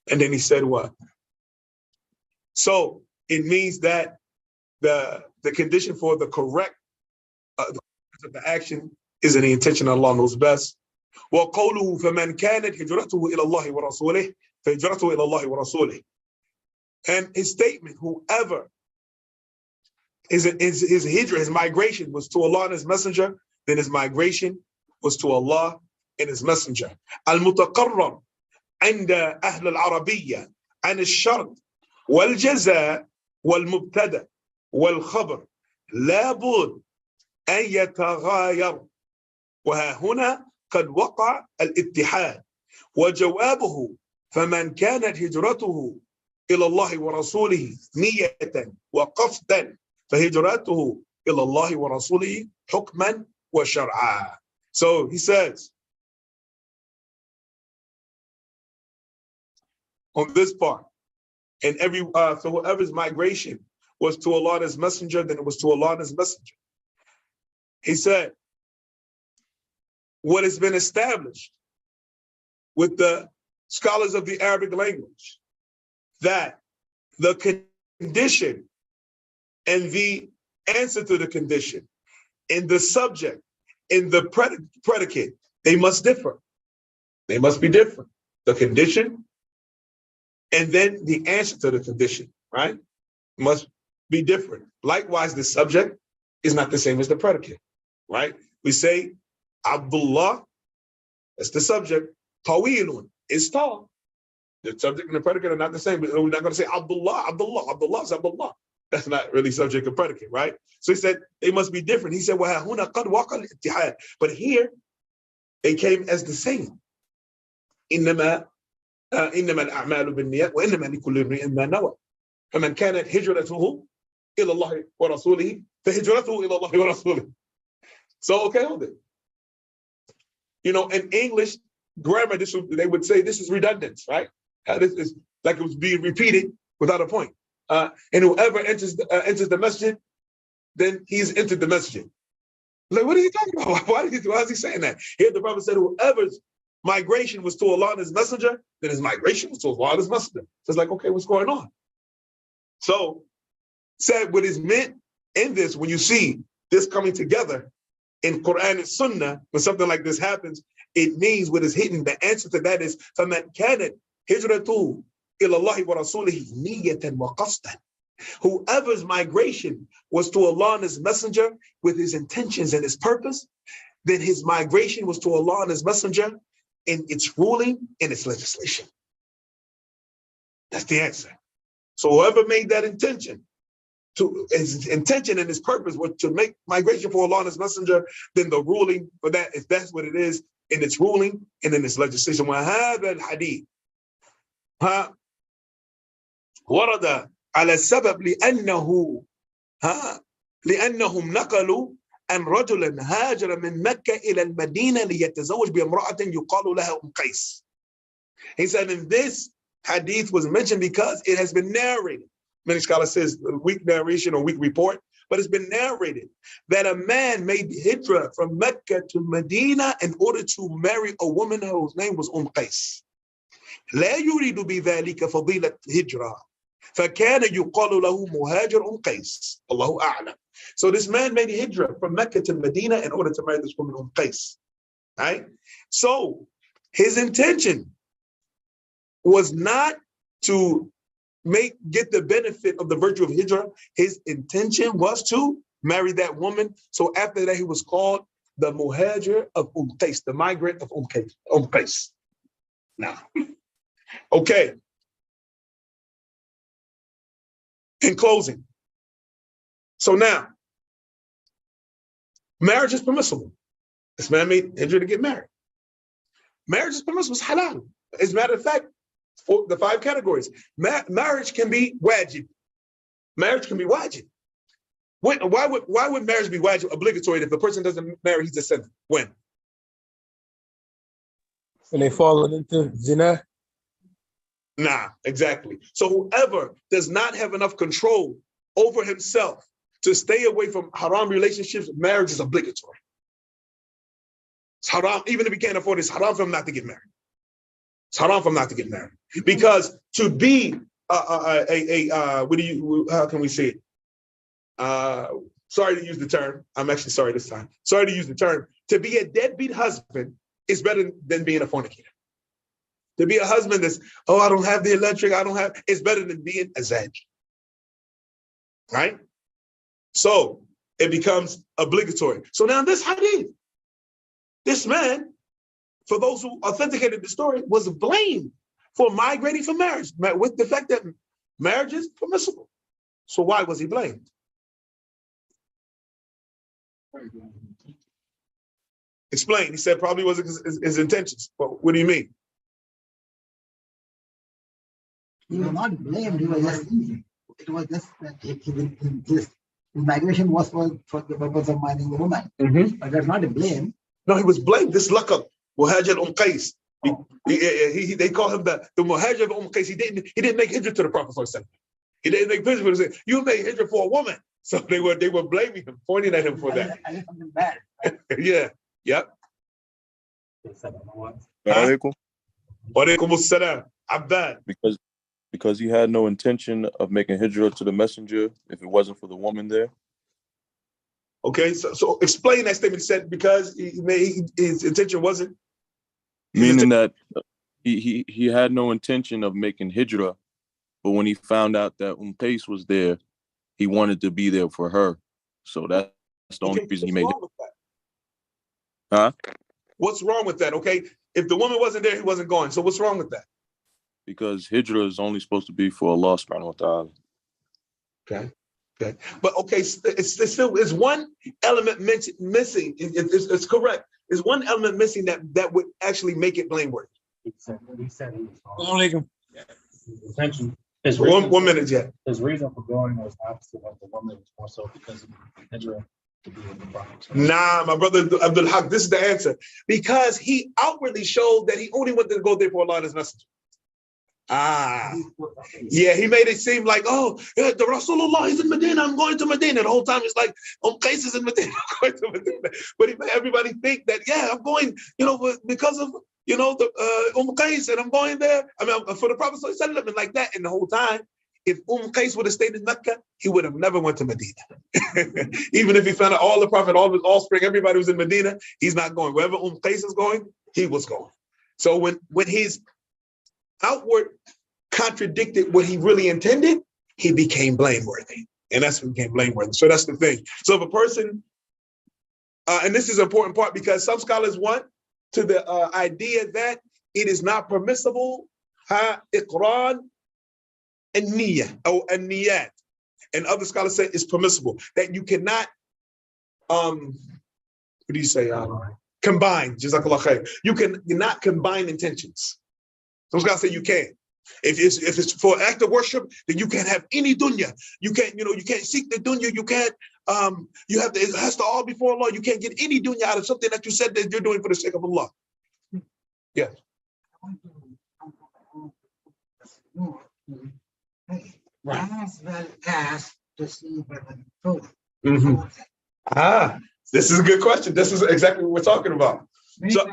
And then he said what? So it means that the condition for the correct of the action is in the intention Allah knows best. وقوله فمن كانت هجرته إلى الله ورسوله فهجرته إلى الله ورسوله. And his statement, whoever his hijrah, his migration was to Allah and his messenger, then his migration was to Allah and his messenger. المتقرر عند أهل العربية عن الشرط والجزاء والمبتدأ والخبر لابد أن يتغاير، وها هنا قد وقع الاتحاد. وجوابه فمن كانت هجرته إلى الله ورسوله نية وقصدا فهجرته إلى الله ورسوله حكما وشرعا. So he says, on this part, and so whoever's migration was to Allah and his messenger, then it was to Allah and his messenger. He said, what has been established with the scholars of the Arabic language, that the condition and the answer to the condition, in the subject, in the predicate, they must differ. They must be different. The condition and then the answer to the condition, right, must be different. Likewise, the subject is not the same as the predicate, right? We say, Abdullah, that's the subject. Tawilun is tall. The subject and the predicate are not the same. But we're not going to say Abdullah is Abdullah. That's not really subject and predicate, right? So he said they must be different. He said, but here they came as the same. إنما الأعمال بالنيات وإنما لكل امرئ ما نوى فمن كانت هجرته إلى الله ورسوله فهجرته إلى الله ورسوله. So okay, hold it. You know, in English grammar, they would say this is redundant, right? This is like it was being repeated without a point. And whoever enters the masjid, then he's entered the masjid. Like, what are you talking about? Why is he saying that? Here the Prophet said, whoever's migration was to Allah and his messenger, then his migration was to Allah and his messenger. So it's like, okay, what's going on? So, said what is meant in this, when you see this coming together in Quran and Sunnah, when something like this happens, it means what is hidden. The answer to that is, فَمَنْ كَانَتْ هِجْرَتُهُ إِلَى اللَّهِ وَرَسُولِهِ نِيَّةً وَقَصْدًا. Whoever's migration was to Allah and his messenger with his intentions and his purpose, then his migration was to Allah and his messenger in its ruling, in its legislation. That's the answer. So whoever made that intention, his intention and his purpose was to make migration for Allah and his messenger, then the ruling for that, if that's what it is, in its ruling and in its legislation. وهذا الحديث ورد على السبب لأنهم نقلوا أن رجلا هاجر من مكة إلى المدينة ليتزوج بامرأة يقال لها قيس. He said, and this hadith was mentioned because it has been narrated. Many scholars says weak narration or weak report, but it's been narrated that a man made hijrah from Mecca to Medina in order to marry a woman whose name was Qais. لا يريد بذلك فضيلة هجرة فكان يقال له مهاجر قيس. الله أعلم. So this man made hijrah from Mecca to Medina in order to marry this woman Qais. Right? So His intention was not to get the benefit of the virtue of hijrah. His intention was to marry that woman. So after that, he was called the muhajir of Qais, the migrant of Qais. Now, okay. In closing, so now, marriage is permissible. This man made hijrah to get married. Marriage is permissible, it's halal. As a matter of fact, for the 5 categories, marriage can be wajib. Marriage can be wajib. Why would marriage be wajib, obligatory, if the person doesn't marry, he's a sinner? When they fall into zina. Nah, exactly. So whoever does not have enough control over himself to stay away from haram relationships, marriage is obligatory. It's haram, even if he can't afford it, it's haram for him not to get married. It's haram for him not to get married. Because to be how can we say it? Sorry to use the term. I'm actually sorry this time. Sorry to use the term. To be a deadbeat husband is better than being a fornicator. To be a husband that's, I don't have the electric, it's better than being a zaj. Right? So it becomes obligatory. So now this hadith, this man, for those who authenticated the story, was blamed for migrating for marriage, with the fact that marriage is permissible. So why was he blamed? Explain. He said probably wasn't his intentions. But what do you mean? He was not blamed. He was just it was just that his migration was for the purpose of marrying the woman. Mm-hmm. But that's not a blame. No, he was blamed. This laqab, Muhajir Qais. They call him the Muhajir Qais. He didn't make hijrah to the Prophet. He didn't make hijrah. You made hijrah for a woman. So they were blaming him, pointing at him for that. I did something bad. Yeah. Yep. Alaikum. Walaikum assalam. Abdad. Because he had no intention of making hijrah to the messenger if it wasn't for the woman there. Okay, so explain that statement. He said because his intention wasn't. Meaning that he had no intention of making hijrah, but when he found out that Qais was there, he wanted to be there for her. So that's the only reason he made it. Huh? What's wrong with that? Okay, if the woman wasn't there, he wasn't going. So what's wrong with that? Because hijrah is only supposed to be for Allah subhanahu wa ta'ala. Okay. But okay, it's still is one element missing. It's correct. There's one element missing that would actually make it blameworthy. He said he was Alaikum. his intention. One minute yet. His reason for going was opposite of the woman, was more so because of the hijrah to be with the Prophet. Nah, my brother Abdul Haq, this is the answer. Because he outwardly showed that he only wanted to go there for Allah and His Messenger. Yeah, he made it seem like, the Rasulullah is in Medina, I'm going to Medina. The whole time it's like, Qais is in Medina, I'm going to Medina. But he made everybody think that, I'm going, because of, the Qais, and I'm going there. I mean, for the Prophet ﷺ, and like that. And the whole time, if Qais would have stayed in Mecca, he would have never went to Medina. Even if he found out all the Prophet, all his offspring, everybody was in Medina, he's not going. Wherever Qais is going, he was going. So when his outward contradicted what he really intended, he became blameworthy. And that's what became blameworthy. So that's the thing. So if a person, and this is an important part because some scholars want to the idea that it is not permissible, iqran and niyah, or niyat. And other scholars say it's permissible, that you cannot, what do you say? Combine, jazakallah khair. You cannot combine intentions. Some scholars say you can. If it's for act of worship, then you can't have any dunya. You can't, you can't seek the dunya. You can't, it has to all be for Allah. You can't get any dunya out of something that you said that you're doing for the sake of Allah. Yeah. As well as to see whether the truth. Mm-hmm. This is a good question. This is exactly what we're talking about. So,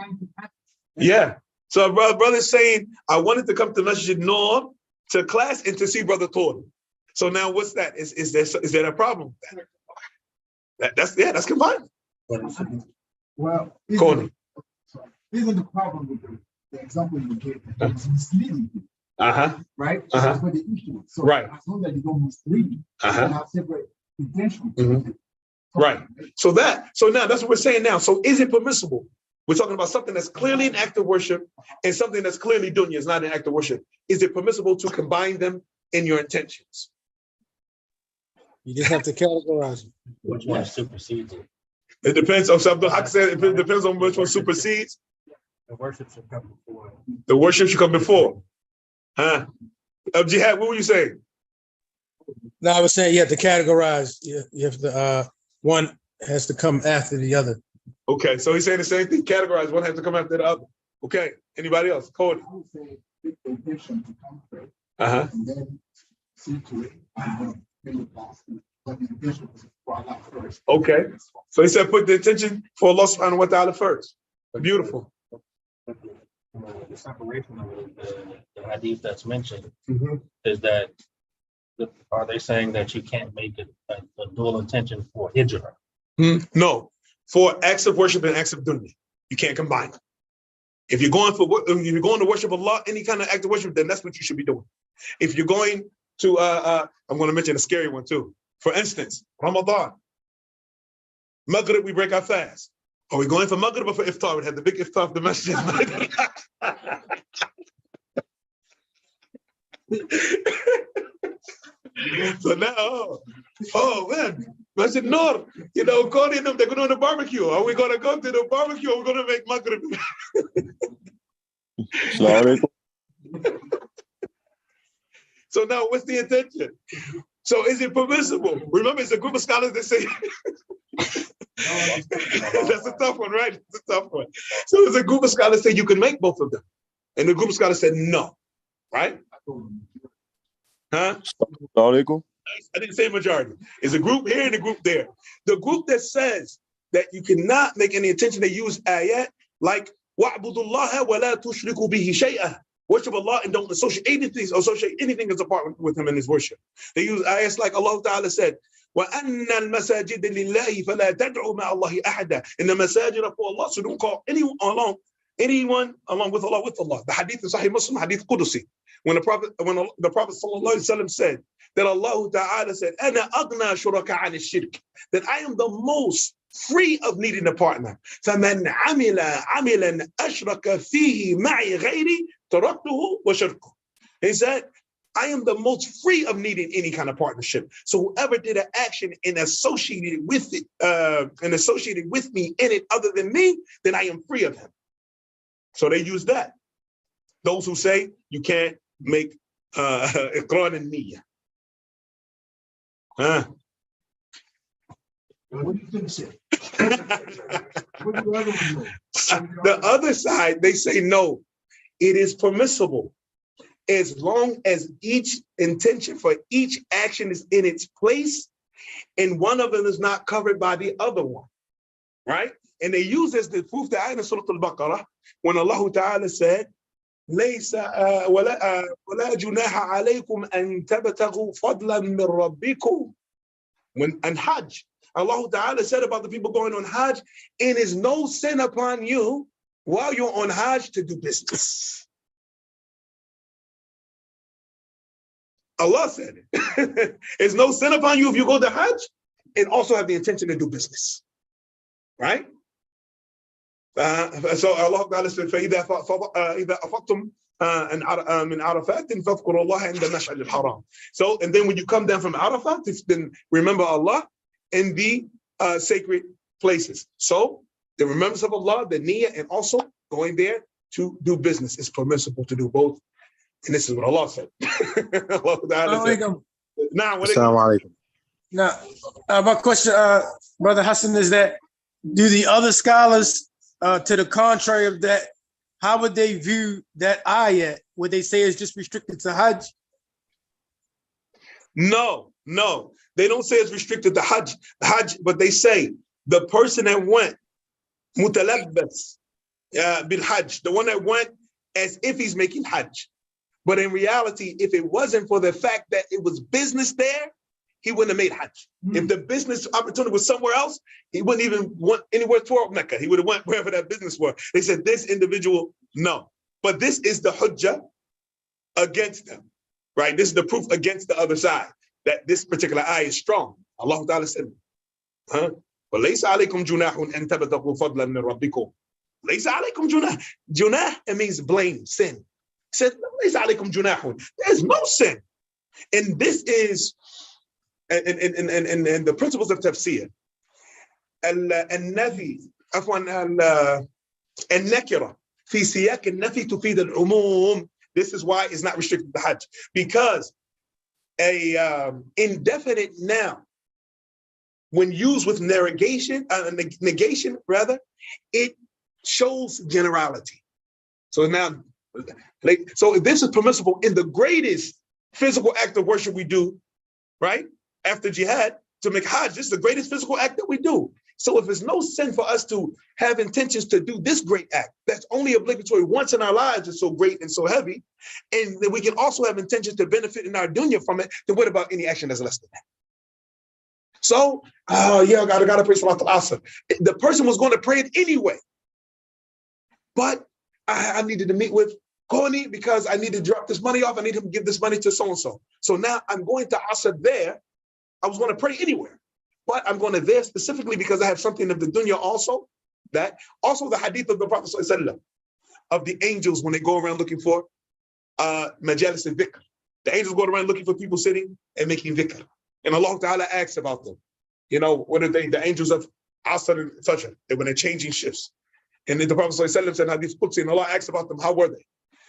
yeah. So brother's saying, I wanted to come to Masjid Noor to class and to see Brother Tor. So now what's that? Is there a problem with that? That's combined. Well, isn't the problem with the example you gave is misleading, right? Uh-huh. That's what the issue is. So Right. as long as you don't mislead, you can have separate intentions. Right. So now that's what we're saying now. So is it permissible? We're talking about something that's clearly an act of worship and something that's clearly dunya is not an act of worship. Is it permissible to combine them in your intentions? You just have to categorize it. Which one supersedes it? It depends on something. Haq said it depends on which one supersedes. The worship should come before. The worship should come before. Jihad, what were you saying? No, I was saying you have to categorize. You have to, one has to come after the other. Okay, so he's saying the same thing. Categorize. One has to come after the other. Okay. Anybody else? Cody. I would say pick the intention to come first, Uh-huh. and then see to it, and then bring it last. But the intention was for Allah first. Okay. So he said put the intention for Allah subhanahu wa ta'ala first. Beautiful. The separation of the hadith that's mentioned is that are they saying that you can't make it a dual intention for hijrah? No. For acts of worship and acts of dunya. You can't combine them. If you're going to worship Allah, any kind of act of worship, then that's what you should be doing. If you're going to I'm going to mention a scary one too. For instance, Ramadan. Maghrib, we break our fast. Are we going for Maghrib or for iftar? We have the big iftar of the masjid. So now, oh man, Masjid Noor, Cody and them, they're going on the barbecue. Are we going to go to the barbecue or are we going to make Maghrib? So now what's the intention? So is it permissible? Remember, it's a group of scholars that say, that's a tough one, right? It's a tough one. So it's a group of scholars say you can make both of them. And the group of scholars said no, right? Huh? I didn't say majority. It's a group here and a group there. The group that says that you cannot make any intention, they use ayat like وَعْبُدُ اللَّهَ وَلَا تُشْرِكُوا بِهِ شَيْئًا. Worship Allah and don't associate anything as a part with him in his worship. They use ayats like Allah Ta'ala said, وَأَنَّ الْمَسَاجِدَ لِلَّهِ فَلَا تَدْعُوا مَعَ اللَّهِ أَحَدًا. And the masajid are for Allah, so don't call anyone along with Allah. The hadith in Sahih Muslim, hadith Qudusi. When the Prophet sallallahu alaihi wasallam said that Allah Ta'ala said, أَنَا أَغْنَى شُرَكَ عَنِ الشِّرْكِ, that I am the most free of needing a partner. فَمَنْ عَمِلَ عَمِلًا أَشْرَكَ فِيهِ مَعِي غَيْرِي تَرَكْتُهُ وَشِرْكُهُ. He said, I am the most free of needing any kind of partnership. So whoever did an action and associated with it, and associated with me in it other than me, then I am free of him. So they use that. Those who say you can't make iqrar and niyyah. What do you think, sir? The other side, they say no, it is permissible as long as each intention for each action is in its place and one of them is not covered by the other one, right? And they use this to prove the ayah in Surah Al-Baqarah when Allah Ta'ala said, ليس ولا جناح عليكم أن تبتغوا فضلا من ربكم. When on Hajj, Allah Ta'ala said about the people going on Hajj, it is no sin upon you while you're on Hajj to do business. Allah said it. It's no sin upon you if you go to Hajj and also have the intention to do business. Right? So Allah Ta'ala said, فَإِذَا أَفَضْتُمْ مِنْ عَرَفَاتٍ فَاذْكُرُوا اللَّهَ عِنْدَ الْمَشْعَرِ الْحَرَامِ. So, and then when you come down from Arafat, then remember Allah in the sacred places. So, the remembrance of Allah, the niyyah, and also going there to do business is permissible to do both. And this is what Allah said. Allah Ta'ala said. Now, my question, Brother Hassan, is that do the other scholars, to the contrary of that, how would they view that ayat? Would they say it's just restricted to Hajj? No. They don't say it's restricted to Hajj, but they say the person that went mutalabbas bil Hajj, the one that went as if he's making Hajj. But in reality, if it wasn't for the fact that it was business there, he wouldn't have made Hajj. If the business opportunity was somewhere else, he wouldn't even want anywhere toward Mecca. He would have went wherever that business was. They said this individual, no. But this is the hujjah against them, right? This is the proof against the other side that this particular ayah is strong. Allah Ta'ala said, huh? وَلَيْسَ عَلَيْكُمْ جُنَاحٌ أَن تَبْتَغُوا فَضْلًا مِنْ رَبِّكُمْ. لَيْسَ عَلَيْكُمْ جُنَاحٌ. Junah, it means blame, sin. He said, لَيْسَ عَلَيْكُمْ جُنَاحٌ. There's no sin. And this is, and the principles of tafsir, النفي عفوا النكرة في سياق النفي تفيد العموم. This is why it's not restricted to Hajj, because a indefinite noun, when used with negation rather, it shows generality. So now, so if this is permissible in the greatest physical act of worship we do, right? After jihad, to make Hajj, this is the greatest physical act that we do. So if it's no sin for us to have intentions to do this great act, that's only obligatory once in our lives, it's so great and so heavy, and then we can also have intentions to benefit in our dunya from it, then what about any action that's less than that? So, yeah, I gotta pray Salat al-Asr. The person was going to pray it anyway, but I needed to meet with Koni because I need to drop this money off. I need him to give this money to so-and-so. So now I'm going to Asr there. I was going to pray anywhere, but I'm going to there specifically because I have something of the dunya also. That also the hadith of the Prophet ﷺ, of the angels when they go around looking for majalis and dhikr. The angels go around looking for people sitting and making dhikr. And Allah Ta'ala asks about them. You know, what are they? The angels of Asr and Fajr, when they're changing shifts. And then the Prophet ﷺ said, Hadith Qudsi, and Allah asked about them, how were they?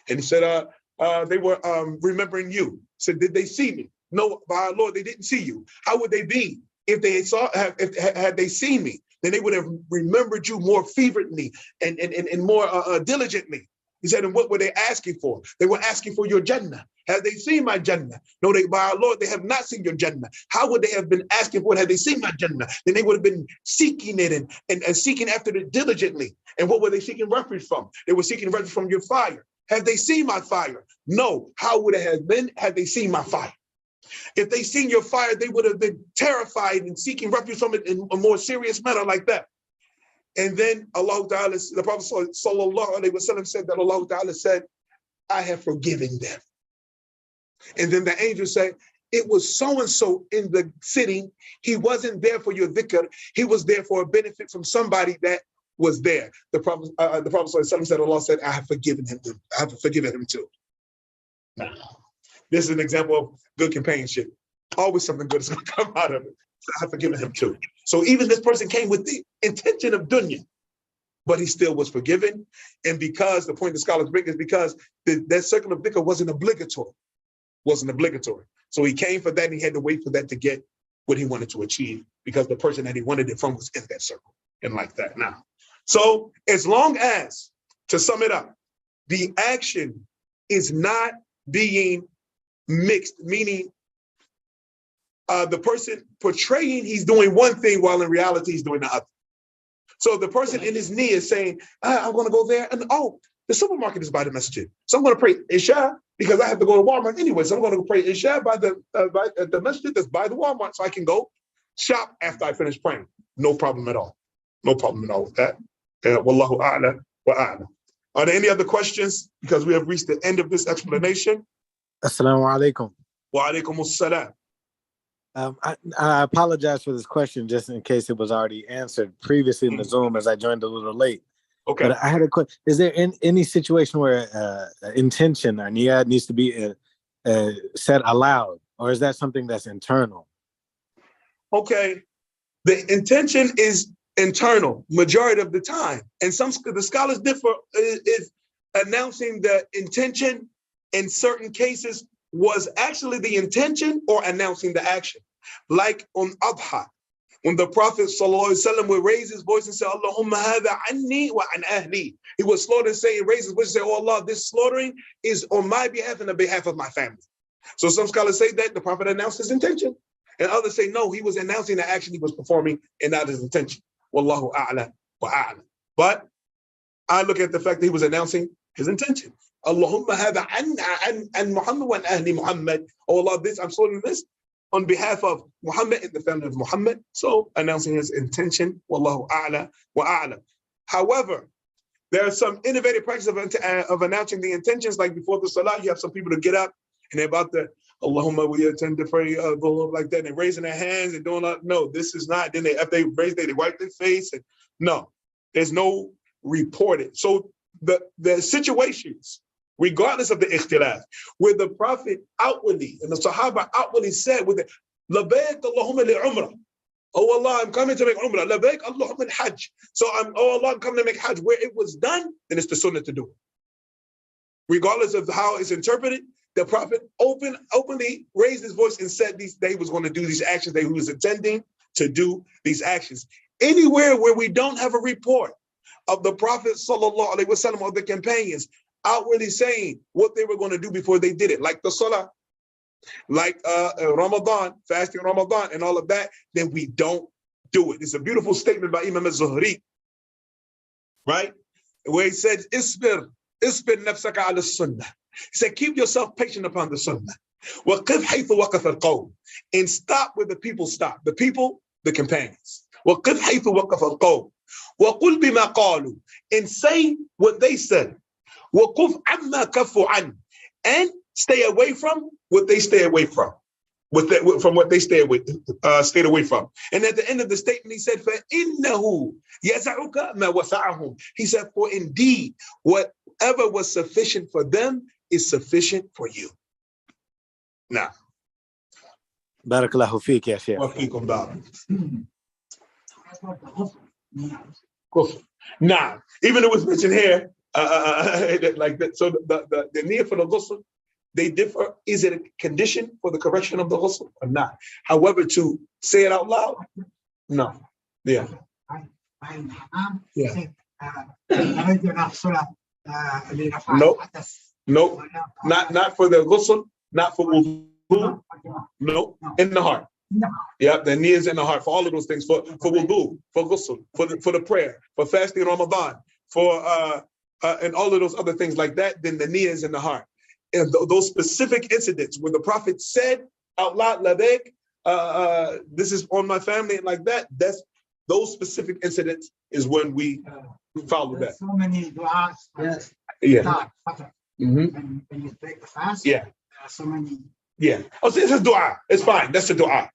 And he said, they were remembering you. He said, did they see me? No, by our Lord, they didn't see you. How would they be if they had they seen me? Then they would have remembered you more fervently and more diligently. He said, and what were they asking for? They were asking for your Jannah. Have they seen my Jannah? No, by our Lord, they have not seen your Jannah. How would they have been asking for it? Had they seen my Jannah? Then they would have been seeking it and seeking after it diligently. And what were they seeking refuge from? They were seeking refuge from your fire. Have they seen my fire? No. How would it have been had they seen my fire? If they seen your fire, they would have been terrified and seeking refuge from it in a more serious manner like that. And then Allah Ta'ala, the Prophet Sallallahu Alaihi Wasallam said that Allah Ta'ala said, I have forgiven them. And then the angel said, it was so-and-so in the sitting. He wasn't there for your dhikr. He was there for a benefit from somebody that was there. The Prophet Sallallahu Alaihi Wasallam said, Allah said, I have forgiven him. I have forgiven him too. Now, this is an example of good companionship. Always something good is going to come out of it. So I have forgiven him too. So even this person came with the intention of dunya, but he still was forgiven. And because the point the scholars bring is because that circle of dhikr wasn't obligatory. So he came for that and he had to wait for that to get what he wanted to achieve because the person that he wanted it from was in that circle and like that now. So as long as, to sum it up, the action is not being mixed, meaning the person portraying he's doing one thing while in reality he's doing the other. So the person in his knee is saying, I'm going to go there and the supermarket is by the masjid. So I'm going to pray Isha because I have to go to Walmart anyway. So I'm going to go pray Isha by the masjid that's by the Walmart so I can go shop after I finish praying. No problem at all. No problem at all with that. Wallahu a'la wa a'la. Are there any other questions? Because we have reached the end of this explanation. Assalamu alaikum. Wa alaikum assalam. I apologize for this question just in case it was already answered previously in the Zoom as I joined a little late. Okay. But I had a question. Is there any situation where intention or niyat needs to be said aloud, or is that something that's internal? Okay. The intention is internal majority of the time. And the scholars differ is announcing the intention in certain cases was actually the intention or announcing the action. Like on Adha, when the Prophet ﷺ would raise his voice and say, Allahumma hadha anni wa an ahli. He would slaughter and say, raise his voice and say, oh Allah, this slaughtering is on my behalf and on behalf of my family. So some scholars say that the Prophet announced his intention. And others say, no, he was announcing the action he was performing and not his intention. Wallahu a'la wa a'la. But I look at the fact that he was announcing his intention. Allahumma hadha an Muhammad wa an ahli Muhammad. Oh Allah, I'm slaughtering this on behalf of Muhammad and the family of Muhammad. So announcing his intention. Wallahu a'la wa a'la. However, There are some innovative practices of announcing the intentions, like before the salah, you have some people to get up and they're about to, Allahumma, we attend to pray, like that, and they're raising their hands and doing that. No, this is not. Then if they raise, they wipe their face. And no, there's no reported. So the situations, regardless of the ikhtilaf, where the Prophet outwardly and the Sahaba outwardly said with the Labayk Allahumma li umrah. Oh Allah, I'm coming to make umrah. Labayk Allahumma hajj. So oh Allah, I'm coming to make hajj. Where it was done, then it's the sunnah to do it. Regardless of how it's interpreted, the Prophet openly raised his voice and said that he was going to do these actions, that he was intending to do these actions. Anywhere where we don't have a report of the Prophet sallallahu alaihi wasallam or the companions outwardly saying what they were going to do before they did it, like the salah, like Ramadan, fasting Ramadan and all of that, then we don't do it. It's a beautiful statement by Imam al-Zuhri, right? Where he said, Isbir nafsaka ala sunnah. He said, keep yourself patient upon the sunnah. وَقِفْ حَيْثُ وَقَفَ الْقَوْمِ. And stop where the people stop. The people, the companions. وَقِفْ حَيْثُ وَقَفَ الْقَوْمِ. وَقُلْ بِمَا قَالُوا. And say what they said. وَقُفْ عَمَّا كَفُوا عَنْ. And stay away from what they stay away from. From what they stayed away from. And at the end of the statement, he said, فَإِنَّهُ يَسَعُكَ مَا وَسَعَهُمْ. He said, for indeed, whatever was sufficient for them is sufficient for you. Now. Barakallahu feek, ya Sheikh. Now, even it was mentioned here, like that. So the niyyah for the ghusl, they differ. Is it a condition for the correction of the ghusl or not? However, to say it out loud, no. Yeah. Yeah. No. Not for the ghusl, not for wudu. No, in the heart. Yeah, the niyyah is in the heart for all of those things. For wudu, for ghusl, for the prayer, for fasting Ramadan, for and all of those other things like that. Then the niyyah is in the heart. And those specific incidents where the Prophet said out loud, "Labayk," this is on my family, and like that. That's those specific incidents is when we follow that. So many du'as. Yes. Yeah. When you break the fast. Yeah. There are so many. Yeah. Oh, so it's a du'a. It's fine. That's a du'a.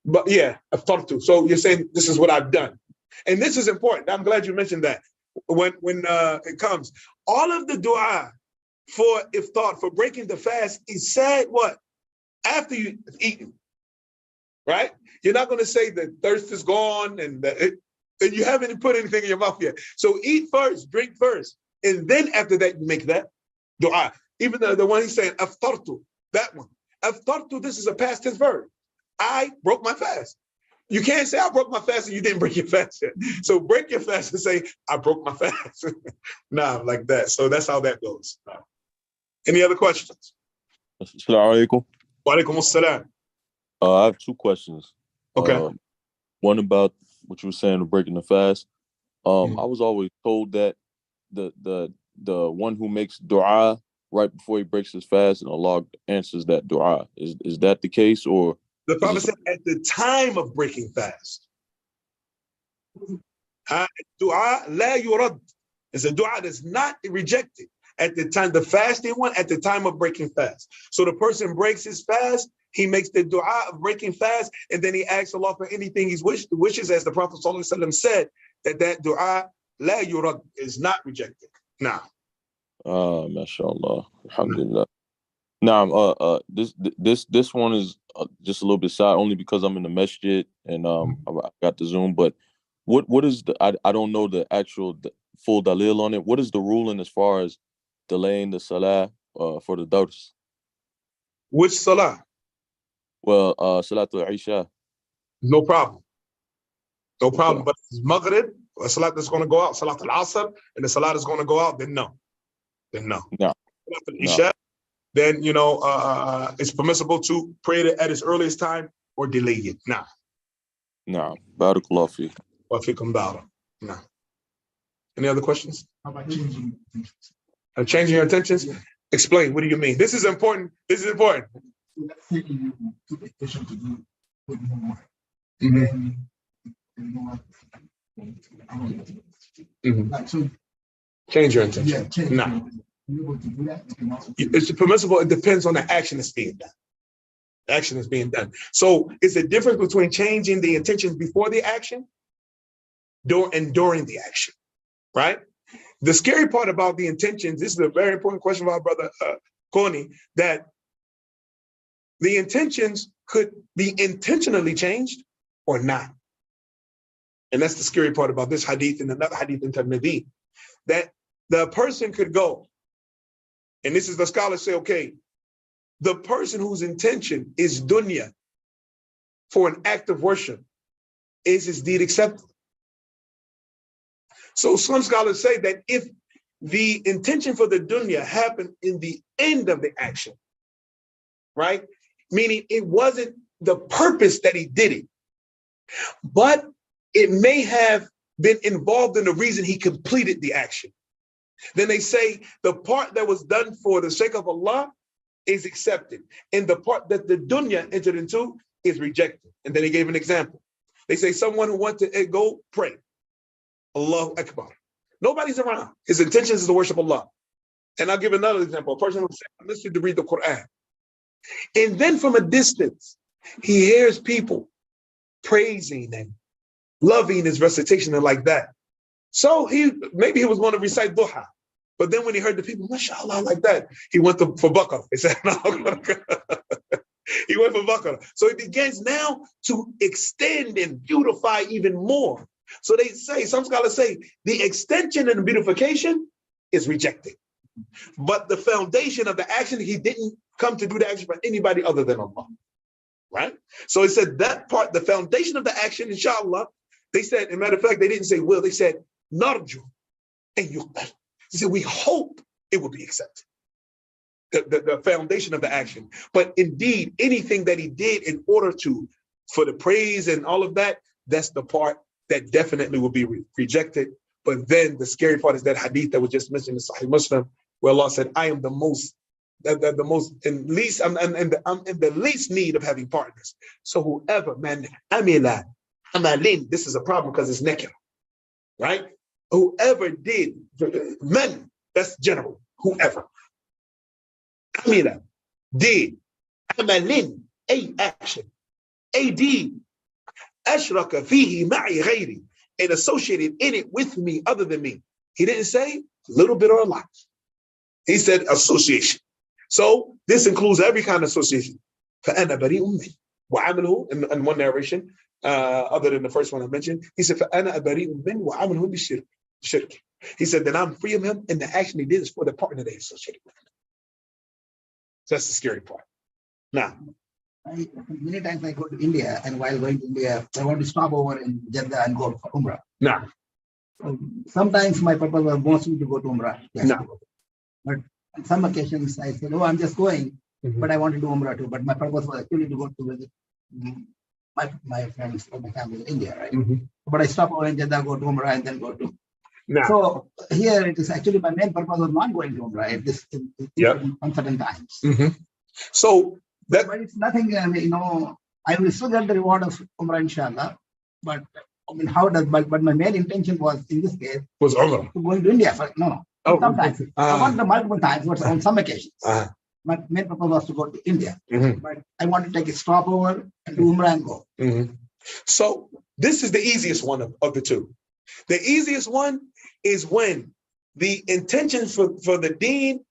But yeah, aftartu. So you're saying this is what I've done, and this is important. I'm glad you mentioned that. When it comes, all of the du'a for iftar, for breaking the fast, is said what? After you've eaten, right? You're not going to say the thirst is gone and you haven't put anything in your mouth yet. So eat first, drink first, and then after that you make that du'a. Even the one he's saying aftartu, that one. Aftartu, this is a past tense verb. I broke my fast. You can't say I broke my fast and you didn't break your fast yet. So break your fast and say I broke my fast. Nah, like that. So that's how that goes. Any other questions? Assalamu alaikum. Wa alaikum assalam. I have two questions. Okay. One about what you were saying of breaking the fast. I was always told that the one who makes du'a right before he breaks his fast and Allah answers that du'a. Is that the case, or the Prophet said at the time of breaking fast? Du'a la yurad. It's a du'a that's not rejected at the time, the fasting one, at the time of breaking fast. So the person breaks his fast, he makes the du'a of breaking fast, and then he asks Allah for anything he wishes, as the Prophet ﷺ said, that du'a la yurad is not rejected. Now. mashallah. Alhamdulillah. Now, this one is just a little bit side, only because I'm in the masjid and I got the Zoom. But what is I don't know the full dalil on it. What is the ruling as far as delaying the salah for the dars? Which salah? Well, Salatul Isha. No problem. No problem. Okay. But it's Maghrib, a salat that's going to go out, Salatul Asr, and the salat is going to go out, then no. No. Salatul Isha, then, it's permissible to pray it at its earliest time or delay it. Nah. Barakallahu fi. Wa fikum barak. Nah. Any other questions? How about changing? Changing your intentions? Explain. What do you mean? This is important. Let's say you took intention to do good more. Mm-hmm. Like, so Change your Yeah, intention. change. No. You able to do that? You know? It's permissible. It depends on the action that's being done. Action is being done. So it's a difference between changing the intentions before the action and during the action, right? The scary part about the intentions, this is a very important question about Brother Koni, that the intentions could be intentionally changed or not. And that's the scary part about this hadith and another hadith in Tirmidhi, that the person could go, and this is the scholars say, okay, the person whose intention is dunya for an act of worship, is his deed accepted? So some scholars say that if the intention for the dunya happened in the end of the action, right? Meaning it wasn't the purpose that he did it, but it may have been involved in the reason he completed the action. Then they say the part that was done for the sake of Allah is accepted, and the part that the dunya entered into is rejected. And then he gave an example. They say someone who wants to go pray, Allahu Akbar. Nobody's around. His intention is to worship Allah. And I'll give another example. A person who said, I'm listening to read the Quran. And then from a distance, he hears people praising and loving his recitation and like that. So maybe he was going to recite duha. But then when he heard the people, mashallah, like that, he went for Baqarah. He said, no. He went for Baqarah. So he begins now to extend and beautify even more. So they say, some scholars say, the extension and the beautification is rejected. But the foundation of the action, he didn't come to do the action for anybody other than Allah. Right? So he said that part, the foundation of the action, inshallah, they said, as a matter of fact, they didn't say will, they said, narju and yuqbal. They said, we hope it will be accepted. The foundation of the action. But indeed, anything that he did in order for the praise and all of that, that's the part that definitely will be rejected. But then the scary part is that hadith that was just mentioned in Sahih Muslim, where Allah said, I am the most, in least, I'm in the least need of having partners. So whoever, man, amila, amalin, this is a problem because it's naked, right? Whoever did, men, that's general, whoever. Amila, did, amalin, a action, a deed, ashraka fihi ma'i ghayri, and associated in it with me other than me. He didn't say a little bit or a lot. He said association. So this includes every kind of association. فَأَنَا بَرِيءٌ مِّنْهُ وَعَمَلُهُ, in one narration, other than the first one I mentioned, he said, فَأَنَا بَرِيءٌ مِّنْهُ وَعَمَلُهُ بِالشِّرْكِ. He said that I'm free of him, and the action he did is for the partner they associated with him. So that's the scary part. Now, Many times I go to India, and while going to India, I want to stop over in Jeddah and go for Umrah. now, Sometimes my purpose was mostly to go to Umrah. Yes. No. But on some occasions I said, oh, I'm just going, but I want to do Umrah too. But my purpose was actually to go to visit my friends or my family in India, right? But I stop over in Jeddah, go to Umrah, and then go to. now. So here it is actually my main purpose was not going to Umrah at this on certain times. So that, but it's nothing, I mean, I will still get the reward of Umrah, inshallah. But I mean, but my main intention was in this case was Umrah. to going to India. Sometimes I want the multiple times, but on some occasions. My main purpose was to go to India. But I want to take a stopover and do Umrah and go. So this is the easiest one of the two. The easiest one is when the intentions for the deen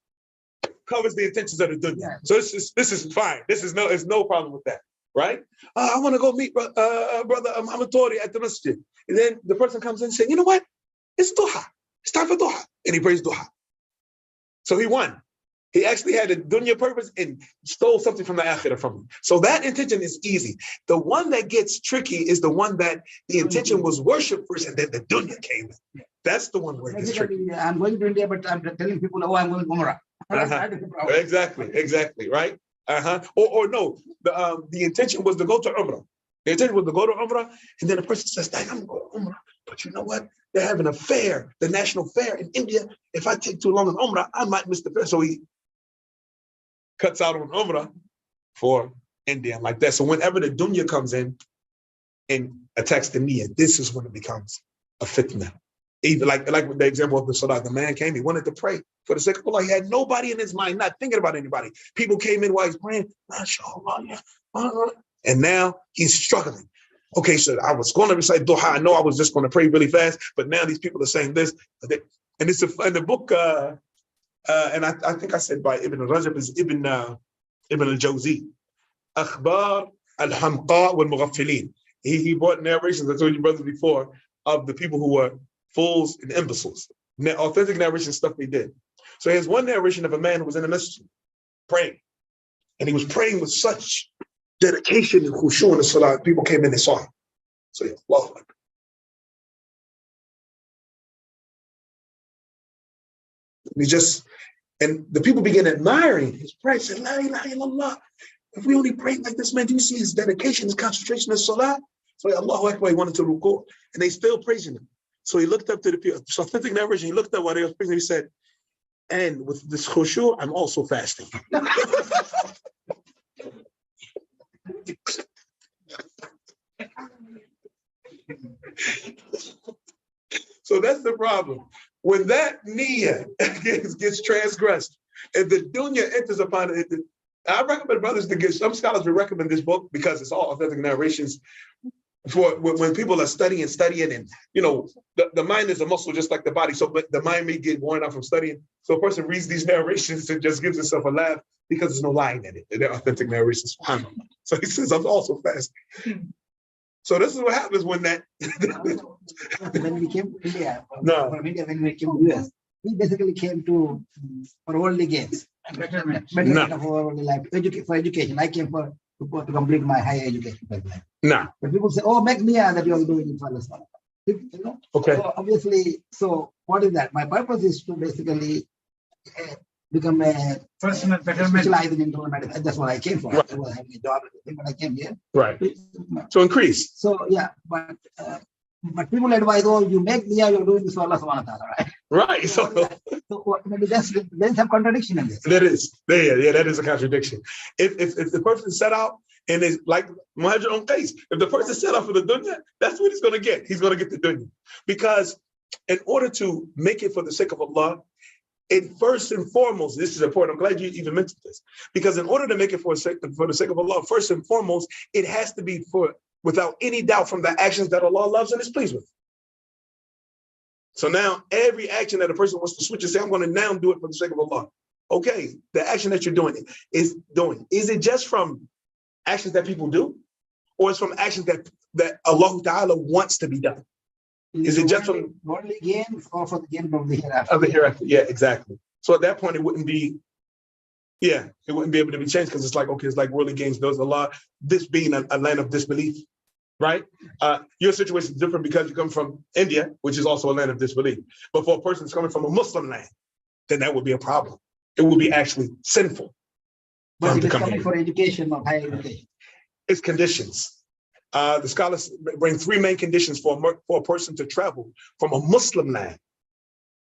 covers the intentions of the dunya. Yeah. So this is fine. There's no problem with that, right? I want to go meet brother Muhammad Tori at the masjid, and then the person comes in and says, you know what? It's duha. It's time for duha, and he prays duha. So he won. He actually had a dunya purpose and stole something from the akhirah from him. So that intention is easy. The one that gets tricky is the one that the intention was worship first, and then the dunya came in. That's the one where it gets tricky. I'm going to India, but I'm telling people, oh, I'm going to Umrah. Exactly, right? Or no, the intention was to go to Umrah. The intention was to go to Umrah, and then the person says, I'm going to Umrah, but you know what? They're having a fair, the national fair in India. If I take too long on Umrah, I might miss the fair. So he cuts out on Umrah for India like that. So whenever the dunya comes in and attacks the niyyah, this is when it becomes a fitna. Even like with the example of the Salah, the man came, he wanted to pray for the sake of Allah. He had nobody in his mind, not thinking about anybody. People came in while he's praying, MashaAllah, yeah. And now he's struggling. Okay, so I was going to recite Duha. I know I was just going to pray really fast, but now these people are saying this. And it's in the book, and I think I said by Ibn Rajab is Ibn al-Jawzi, Akhbar al-Hamqa wal-Mughaffilin. He brought narrations, I told you brothers before, of the people who were fools and imbeciles. Authentic narration stuff they did. So here's one narration of a man who was in the masjid praying. And he was praying with such dedication and khushu in the salah. People came in and saw him. So yeah, Allahu Akbar. And the people began admiring his prayer. Said, La ilaha illallah. If we only pray like this, man, do you see his dedication, his concentration in salah? So yeah, Allahu Akbar, he wanted to ruku. And they still praising him. So he looked up to the people. It's authentic narration. He looked up while they were praising. He said, and with this khushu, I'm also fasting. So that's the problem. When that niyyah gets transgressed, and the dunya enters upon it, I recommend brothers to get, some scholars would recommend this book because it's all authentic narrations for when people are studying, and the mind is a muscle just like the body. So but the mind may get worn out from studying. So a person reads these narrations and just gives himself a laugh because there's no lying in it. They're authentic narrations. So he says, I'm also fasting. So this is what happens when that. When we came to India, No. from India, when we came to US, we basically came for worldly gains, betterment of our worldly life, for education. I came to complete my higher education. No. But people say, "Oh, make niyyah that you are doing it for Allah." Okay. So obviously, so what is that? My purpose is to basically become a personal betterment. Specialized in internal medicine. That's what I came for. Right. I was having a job, but I came here. Right. So increase. So yeah, but people advise, oh, you make niyyah, you're doing this for Allah subhanahu wa ta'ala, right? Right. So Maybe there's some contradiction in this. that is, yeah, that is a contradiction. If the person set out and is like Muhajir on case, if the person set out for the dunya, that's what he's going to get. He's going to get the dunya. Because in order to make it for the sake of Allah, it first and foremost, this is important. I'm glad you even mentioned this. Because in order to make it for the sake of Allah, first and foremost, it has to be without any doubt from the actions that Allah loves and is pleased with. So now every action that a person wants to switch and say, I'm going to now do it for the sake of Allah. Okay, the action that you're doing, is it just from actions that people do? Or it's from actions that Allah Ta'ala wants to be done? Is it just from worldly gain or for the gain of the hereafter? Of the hereafter, yeah, exactly. So at that point, it wouldn't be able to be changed because it's like, okay, it's like worldly gains. There's a lot, this being a land of disbelief, right? Your situation is different because you come from India, which is also a land of disbelief. But for a person that's coming from a Muslim land, then that would be a problem. It would be actually sinful. But it is coming for education or higher education. It's conditions. The scholars bring three main conditions for a person to travel from a Muslim land.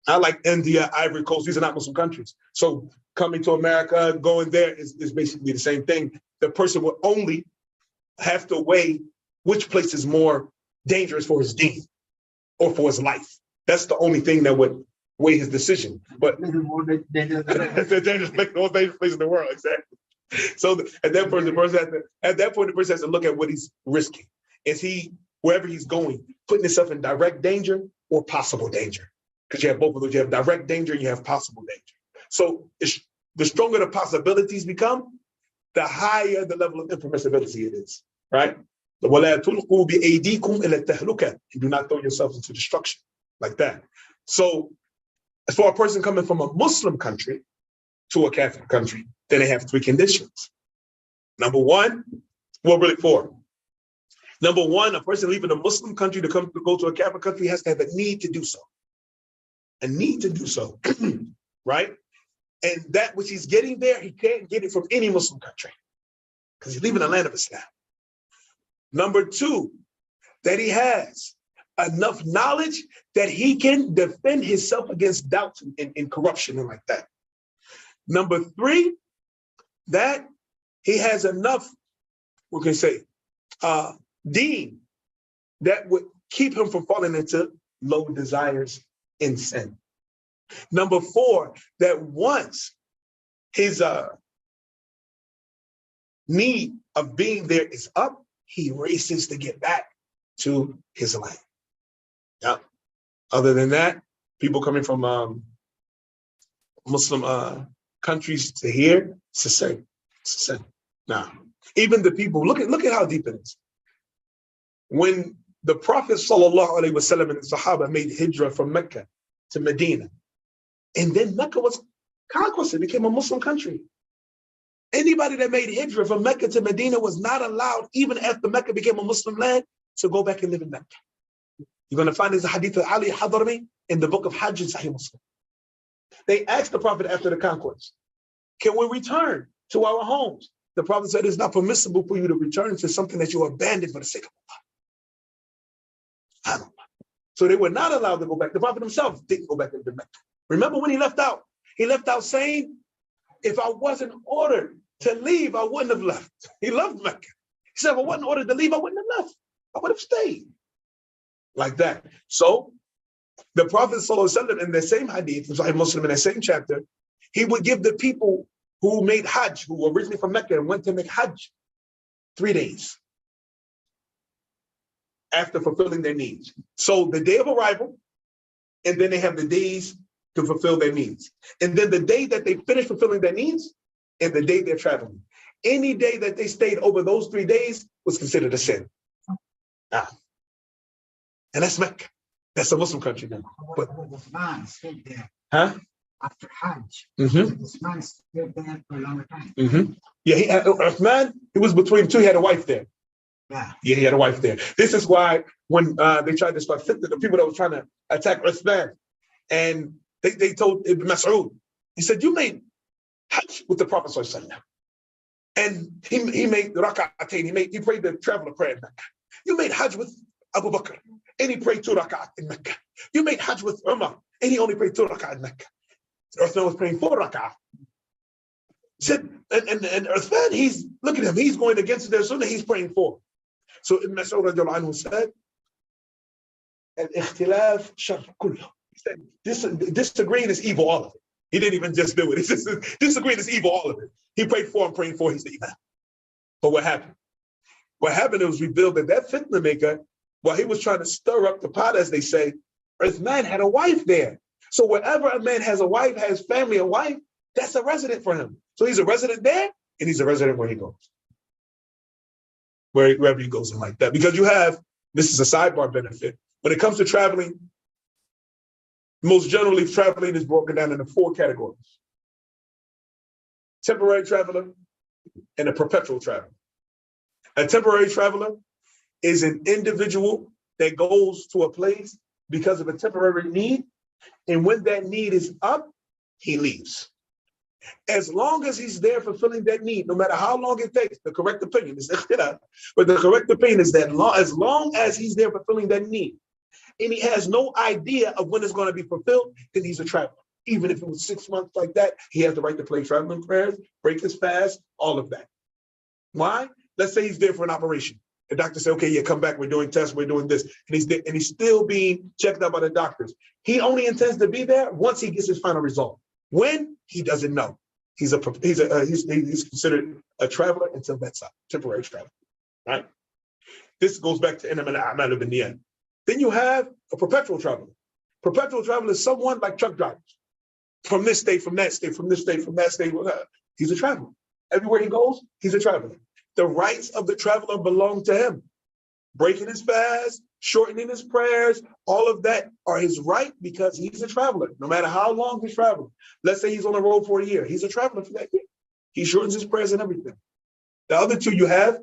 I like India, Ivory Coast, these are not Muslim countries. So coming to America, going there is basically the same thing. The person will only have to weigh which place is more dangerous for his deen or for his life. That's the only thing that would weigh his decision. But This is more dangerous than it's a dangerous place, the most dangerous place in the world, exactly. So at that point, the person has to look at what he's risking. Is he, wherever he's going, putting himself in direct danger or possible danger? Because you have both of those. You have direct danger and you have possible danger. So the stronger the possibilities become, the higher the level of impermissibility it is, right? وَلَا تُلْقُوا بِأَيْدِيكُمْ إِلَى التَّهْلُكَةِ. You do not throw yourselves into destruction like that. So as for a person coming from a Muslim country to a Catholic country, then they have three conditions. Number one, well, really four. Number one, a person leaving a Muslim country to go to a Catholic country has to have a need to do so. A need to do so, right? And that which he's getting there, he can't get it from any Muslim country because he's leaving the land of Islam. Number two, that he has enough knowledge that he can defend himself against doubts and corruption and like that. Number three, that he has enough, we can say, deen that would keep him from falling into low desires in sin. Number 4, that once his need of being there is up, he races to get back to his land. Yeah. Other than that, people coming from Muslim countries to here, it's the same. It's the same. Now, even the people, look at how deep it is. When the Prophet ﷺ and the Sahaba made hijrah from Mecca to Medina, and then Mecca was conquered, it became a Muslim country. Anybody that made hijrah from Mecca to Medina was not allowed, even after Mecca became a Muslim land, to go back and live in Mecca. You're going to find this hadith of Ali Hadrami in the book of Hajj in Sahih Muslim. They asked the Prophet after the conquest, can we return to our homes? The Prophet said it's not permissible for you to return to something that you abandoned for the sake of Allah. So they were not allowed to go back. The Prophet himself didn't go back into Mecca. Remember when he left out? He left out saying, if I wasn't ordered to leave, I wouldn't have left. He loved Mecca. He said, if I wasn't ordered to leave, I wouldn't have left. I would have stayed. Like that. So the Prophet ﷺ in the same hadith, Sahih Muslim in the same chapter, he would give the people who made Hajj, who were originally from Mecca and went to make Hajj, 3 days after fulfilling their needs. So the day of arrival, and then they have the days to fulfill their needs. And then the day that they finish fulfilling their needs, and the day they're traveling. Any day that they stayed over those 3 days was considered a sin. And that's Mecca. That's a Muslim country now. But this man stayed there. Huh? After Hajj. Mm-hmm. This man stayed there for a long time. Mm-hmm. Yeah, he had Uthman, he was between two, he had a wife there. Yeah, he had a wife there. This is why when they tried to start fitting the people that were trying to attack Uthman, and they told Ibn Mas'ud, he said, you made Hajj with the Prophet ﷺ. And he made rak'atayn, he prayed the traveler prayer in Mecca. You made Hajj with Abu Bakr, and he prayed 2 rak'at in Mecca. You made Hajj with Umar, and he only prayed 2 rak'at in Mecca. Uthman was praying 4 rak'at. Said, and Uthman, look at him, he's going against their sunnah, he's praying 4. So Ibn Mas'ud radiallahu anhu said, al-ikhtilaf shar kullu. He said, disagreeing is evil, all of it. He didn't even just do it. He says, disagreeing is evil, all of it. He prayed 4 and praying 4, he's the imam. But what happened? What happened was revealed that fitna maker, while he was trying to stir up the pot, as they say, Uthman had a wife there. So wherever a man has a wife, has family, a wife, that's a resident for him. So he's a resident there, and he's a resident where he goes. Wherever he goes and like that. Because this is a sidebar benefit. When it comes to traveling, most generally traveling is broken down into 4 categories. Temporary traveler and a perpetual traveler. A temporary traveler is an individual that goes to a place because of a temporary need, and when that need is up, he leaves. As long as he's there fulfilling that need, no matter how long it takes, the correct opinion is ikhtilaf, but the correct opinion is that as long as he's there fulfilling that need, and he has no idea of when it's going to be fulfilled, then he's a traveler. Even if it was 6 months like that, he has the right to play traveling prayers, break his fast, all of that. Why? Let's say he's there for an operation. The doctor said, okay, yeah, come back, we're doing tests, we're doing this. And he's there, and he's still being checked out by the doctors. He only intends to be there once he gets his final result. When? He doesn't know. He's considered a traveler until that's up, temporary traveler, right? This goes back to innamal a'malu binniyat. Then you have a perpetual traveler. Perpetual traveler is someone like truck drivers. From this state, from that state, from this state, from that state, he's a traveler. Everywhere he goes, he's a traveler. The rights of the traveler belong to him. Breaking his fast, shortening his prayers, all of that are his right because he's a traveler, no matter how long he's traveling. Let's say he's on the road for a year. He's a traveler for that year. He shortens his prayers and everything. The other two you have,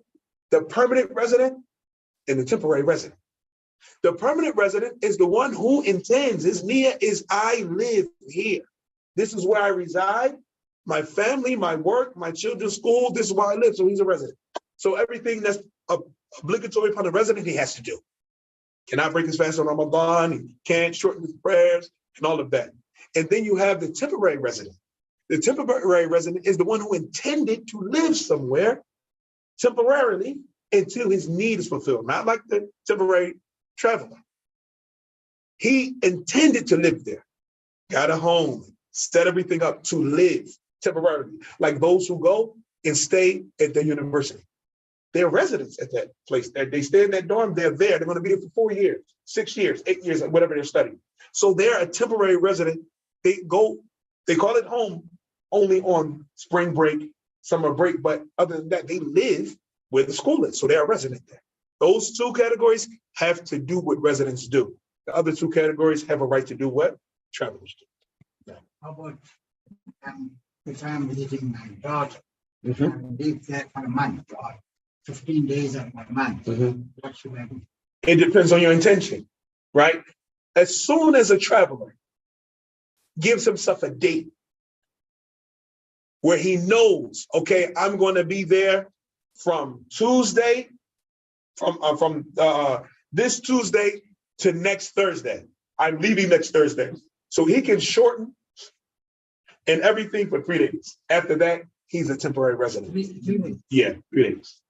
the permanent resident and the temporary resident. The permanent resident is the one who intends, his niyyah is, I live here. This is where I reside. My family, my work, my children's school, this is where I live. So he's a resident. So everything that's obligatory upon the resident, he has to do. Cannot break his fast on Ramadan, he can't shorten his prayers, and all of that. And then you have the temporary resident. The temporary resident is the one who intended to live somewhere temporarily until his need is fulfilled, not like the temporary traveler. He intended to live there, got a home, set everything up to live temporarily, like those who go and stay at the university. They're residents at that place. They stay in that dorm, they're there. They're going to be there for 4 years, 6 years, 8 years, whatever they're studying. So they're a temporary resident. They call it home only on spring break, summer break, but other than that, they live where the school is. So they're a resident there. Those two categories have to do what residents do. The other two categories have a right to do what travelers do. How about if I'm visiting my daughter, and live there for a month or 15 days or a month, what should I do? It depends on your intention, right? As soon as a traveler gives himself a date where he knows, okay, I'm going to be there from Tuesday, from this Tuesday to next Thursday. I'm leaving next Thursday. So he can shorten and everything for 3 days. After that, he's a temporary resident. 3 days. Yeah, 3 days.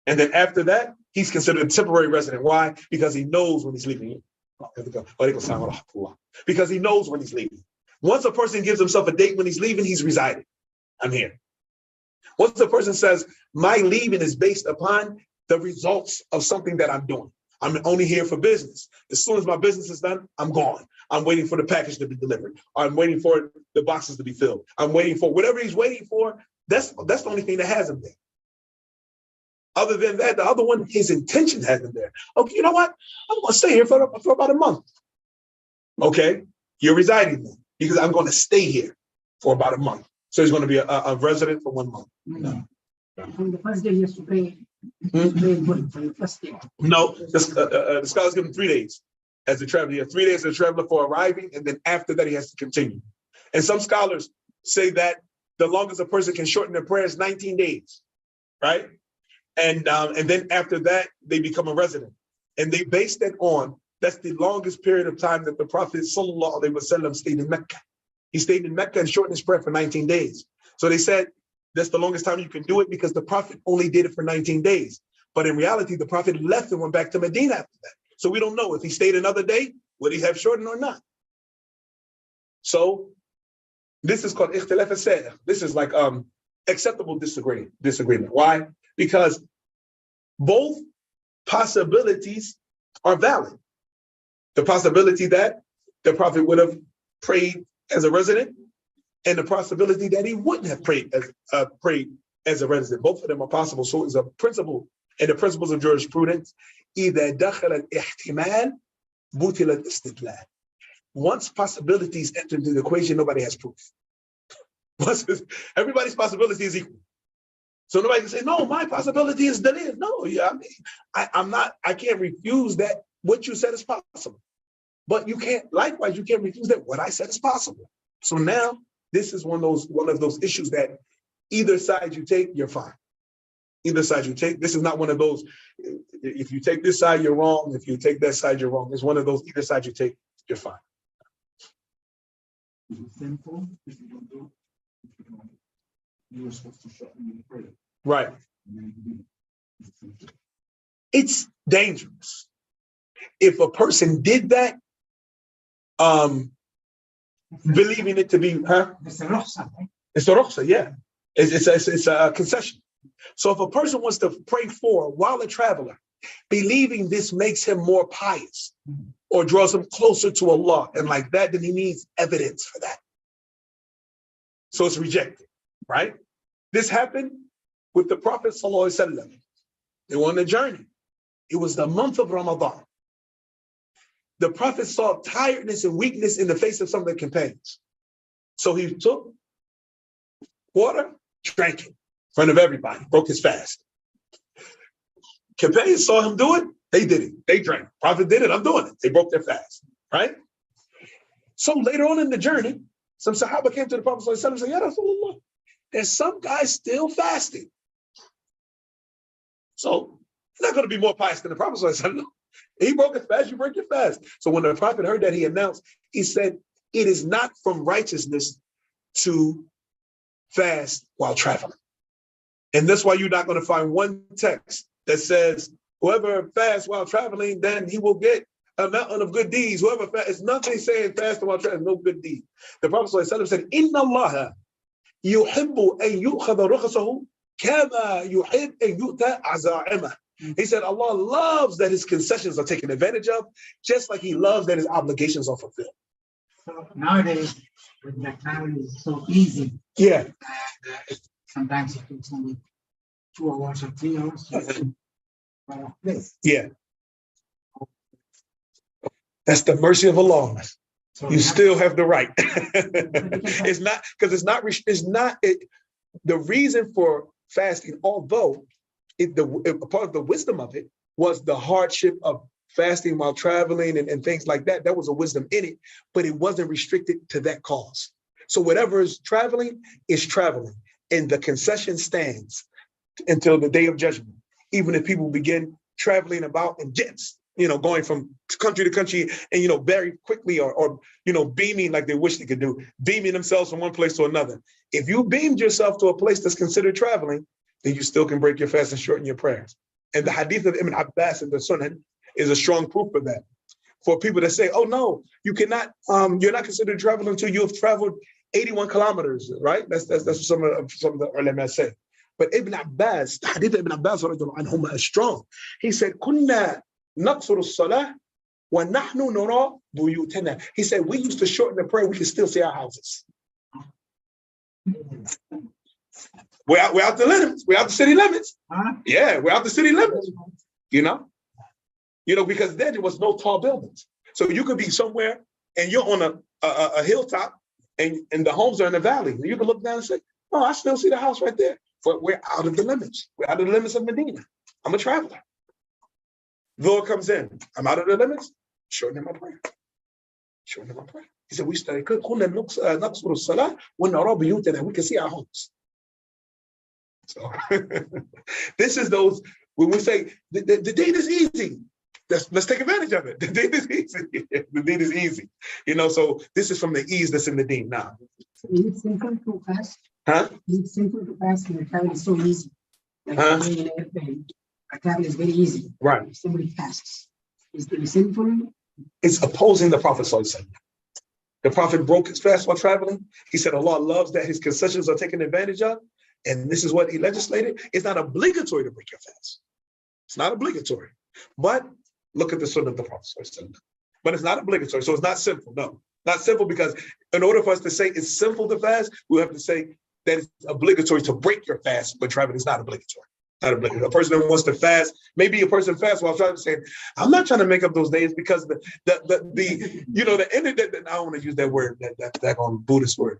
And then after that, he's considered a temporary resident. Why? Because he knows when he's leaving. Because he knows when he's leaving. Once a person gives himself a date when he's leaving, he's residing. I'm here. Once a person says, my leaving is based upon the results of something that I'm doing. I'm only here for business. As soon as my business is done, I'm gone. I'm waiting for the package to be delivered. I'm waiting for the boxes to be filled. I'm waiting for whatever he's waiting for. That's the only thing that has him there. Other than that, the other one, his intention has him there. Okay, you know what? I'm going to stay here for about a month. Okay, you're residing there because I'm going to stay here for about a month. So he's going to be a resident for 1 month. No. On the first day, he has to pay. Good for the first day. No, the scholars give him 3 days as a traveler. He has 3 days as a traveler for arriving, and then after that, he has to continue. And some scholars say that the longest a person can shorten their prayer is 19 days, right? And then after that, they become a resident. And they base that on, that's the longest period of time that the Prophet sallallahu alaihi wasallam stayed in Mecca. He stayed in Mecca and shortened his prayer for 19 days. So they said that's the longest time you can do it because the Prophet only did it for 19 days. But in reality, the Prophet left and went back to Medina after that. So we don't know if he stayed another day, would he have shortened or not? So this is called ikhtilaf as-sa'ir. This is like acceptable disagreement. Why? Because both possibilities are valid. The possibility that the Prophet would have prayed as a resident and the possibility that he wouldn't have prayed as a resident. Both of them are possible. So it's a principle in the principles of jurisprudence. إذا دخل الاحتمال بطل الاستدلال. Once possibilities enter into the equation, nobody has proof. Everybody's possibility is equal. So nobody can say, no, my possibility is dalil. No, yeah, I can't refuse that what you said is possible. But you can't refuse that what I said is possible. So now this is one of those issues that either side you take, you're fine. Either side you take. This is not one of those, if you take this side, you're wrong. If you take that side, you're wrong. It's one of those, either side you take, you're fine. Is it sinful if you don't do it? You were supposed to shorten your prayer. Right. It's dangerous. If a person did that, believing it to be, It's a rukhsa, right? It's a rukhsa, yeah. It's a concession. So if a person wants to pray for while a traveler, believing this makes him more pious or draws him closer to Allah and like that, then he needs evidence for that. So it's rejected, right? This happened with the Prophet sallallahu alaihi wasallam. They were on a journey. It was the month of Ramadan. The Prophet saw tiredness and weakness in the face of some of the companions. So he took water, drank it in front of everybody, broke his fast. Companions saw him do it, they did it. They drank. Prophet did it, I'm doing it. They broke their fast, right? So later on in the journey, some Sahaba came to the Prophet sallallahu alaihi wasallam and said, Ya Rasulullah, there's some guys still fasting. So he's not going to be more pious than the Prophet sallallahu alaihi wasallam. He broke his fast, you break your fast. So when the Prophet heard that, he announced, he said, it is not from righteousness to fast while traveling. And that's why you're not going to find one text that says, whoever fasts while traveling, then he will get a mountain of good deeds. Whoever fast, it's nothing saying fasting while traveling, no good deed. The Prophet ﷺ said, Inna Allah yuhibbu an yu'khadha rukhsahu kama yuhib an yu'ta aza'imah. He said, Allah loves that his concessions are taken advantage of, just like he loves that his obligations are fulfilled. So nowadays, with the travel is so easy, Yeah. sometimes it takes only 2 hours or 3 hours to for a place. Yeah. That's the mercy of Allah. So You still have the right. It's not because it's not the reason for fasting, although part of the wisdom of it was the hardship of fasting while traveling and things like that. That was a wisdom in it, but it wasn't restricted to that cause. So whatever is traveling, and the concession stands until the day of judgment. Even if people begin traveling about in jets, going from country to country and, very quickly or beaming like they wish they could do, beaming themselves from one place to another. If you beamed yourself to a place that's considered traveling, then you still can break your fast and shorten your prayers. And the hadith of Ibn Abbas and the Sunan is a strong proof of that. For people that say, oh no, you cannot, you're not considered traveling until you have traveled 81 kilometers, right? That's what some of the ulama say. But Ibn Abbas, the hadith of Ibn Abbas is strong. He said, Kunna naqsuru as-salah wa nahnu nara buyutana. He said, we used to shorten the prayer, we can still see our houses. We're out the limits. We're out the city limits. Yeah, we're out the city limits. Because then there was no tall buildings. So you could be somewhere and you're on a hilltop and the homes are in the valley. And you can look down and say, oh, I still see the house right there. But we're out of the limits. We're out of the limits of Medina. I'm a traveler. Lord comes in. I'm out of the limits. Shorten my prayer. He said, we study. We can see our homes. So this is those when we say the deed is easy. Let's take advantage of it. The deed is easy. The deed is easy. So this is from the ease that's in the deen now. Is it simple to fast? Huh? Is it simple to fast when travel is so easy? Like going in an airplane, travel is very easy. Right. If somebody fasts. Is it simple? It's opposing the Prophet ﷺ. The Prophet broke his fast while traveling. He said Allah loves that his concessions are taken advantage of. And this is what he legislated. It's not obligatory to break your fast. It's not obligatory. But look at the sunnah of the Prophet. But it's not obligatory. So it's not simple. No, not simple, because in order for us to say it's simple to fast, we have to say that it's obligatory to break your fast, but traveling is not obligatory. Not obligatory. A person that wants to fast, maybe a person fasts while traveling, saying, I'm not trying to make up those days because the end of that, I don't want to use that word, that on Buddhist word.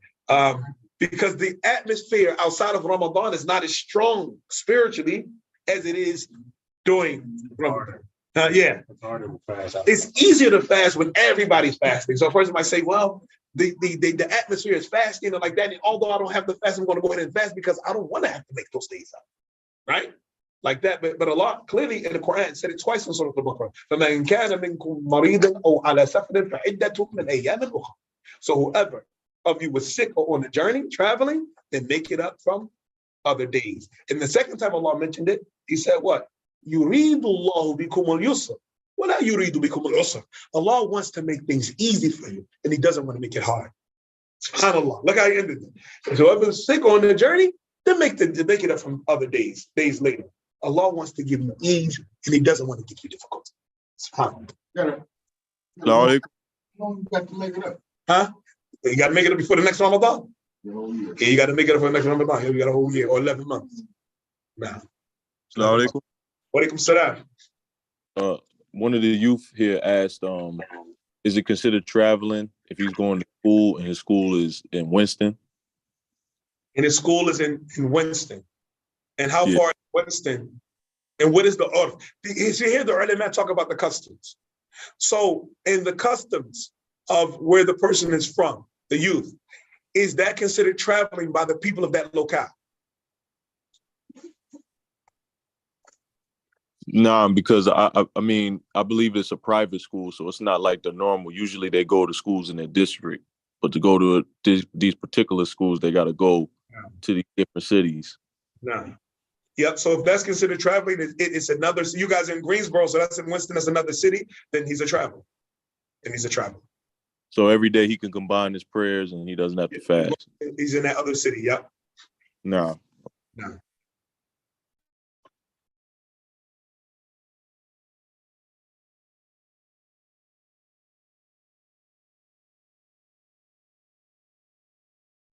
Because the atmosphere outside of Ramadan is not as strong spiritually as it is during Ramadan. Yeah. It's harder to fast. It's easier to fast when everybody's fasting. So a person might say, well, the atmosphere is fasting like that. And although I don't have to fast, I'm going to go ahead and fast because I don't want to have to make those days up. Right? Like that. But Allah clearly in the Quran said it twice in Surah Al-Baqarah. فَمَنْ كَانَ مِنْكُمْ مَرِيضًا أَوْ عَلَى سَفَرٍ فَعِدَّةٌ مِنْ أَيَّامٍ أُخَرَ. So whoever of you was sick or on a journey, traveling, then make it up from other days. And the second time Allah mentioned it, he said what? يُرِيدُ اللَّهُ بِكُمُ الْيُسْرَ وَلَا يُرِيدُ بِكُمُ الْعُسْرَ. Allah wants to make things easy for you, and he doesn't want to make it hard. SubhanAllah. Look how he ended it. So whoever's sick on the journey, then make it up from other days later. Allah wants to give you ease, and he doesn't want to give you difficulty. SubhanAllah. Assalamu You got to make it up. Huh? You got to make it up before the next Ramadan. The whole year. Yeah, you got to make it up for the next Ramadan. You got a whole year or 11 months. Now, alaikum. Walaikum salam. One of the youth here asked, is it considered traveling if he's going to school and his school is in Winston? And his school is in Winston. And how Yeah. far is Winston? And what is the order? You hear the early man talk about the customs. So in the customs of where the person is from, the youth, is that considered traveling by the people of that locale? Nah, because I mean, I believe it's a private school, so it's not like the normal. Usually they go to schools in their district, but to go to these particular schools, they got to go to these different cities. No. Yep. So if that's considered traveling, it's another. So you guys are in Greensboro, so that's in Winston. That's another city. Then he's a traveler. Then he's a traveler. So every day he can combine his prayers and he doesn't have to fast. He's in that other city. Yep. No. No.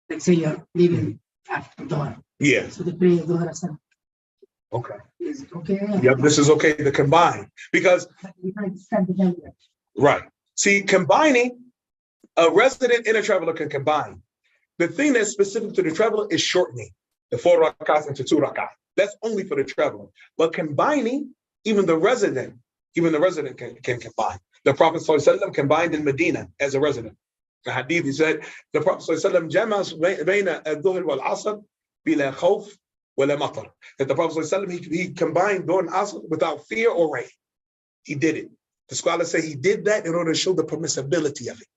Let's say you're leaving after Dhuhr. Yeah. So they pray Dhuhr Asr. Okay. Is it okay? Yep. This is okay to combine because We can't stand together. right. See, combining a resident and a traveler can combine. The thing that's specific to the traveler is shortening the 4 rakats into 2 rakats. That's only for the traveler. But combining, even the resident can combine. The Prophet ﷺ combined in Medina as a resident. The Hadeeth, he said, the Prophet ﷺ jamas bayna al-dhuhr wal-asr bila khawf wala matar. That the Prophet ﷺ, he combined Dhuhr and Asr without fear or rain. He did it. The scholars say he did that in order to show the permissibility of it.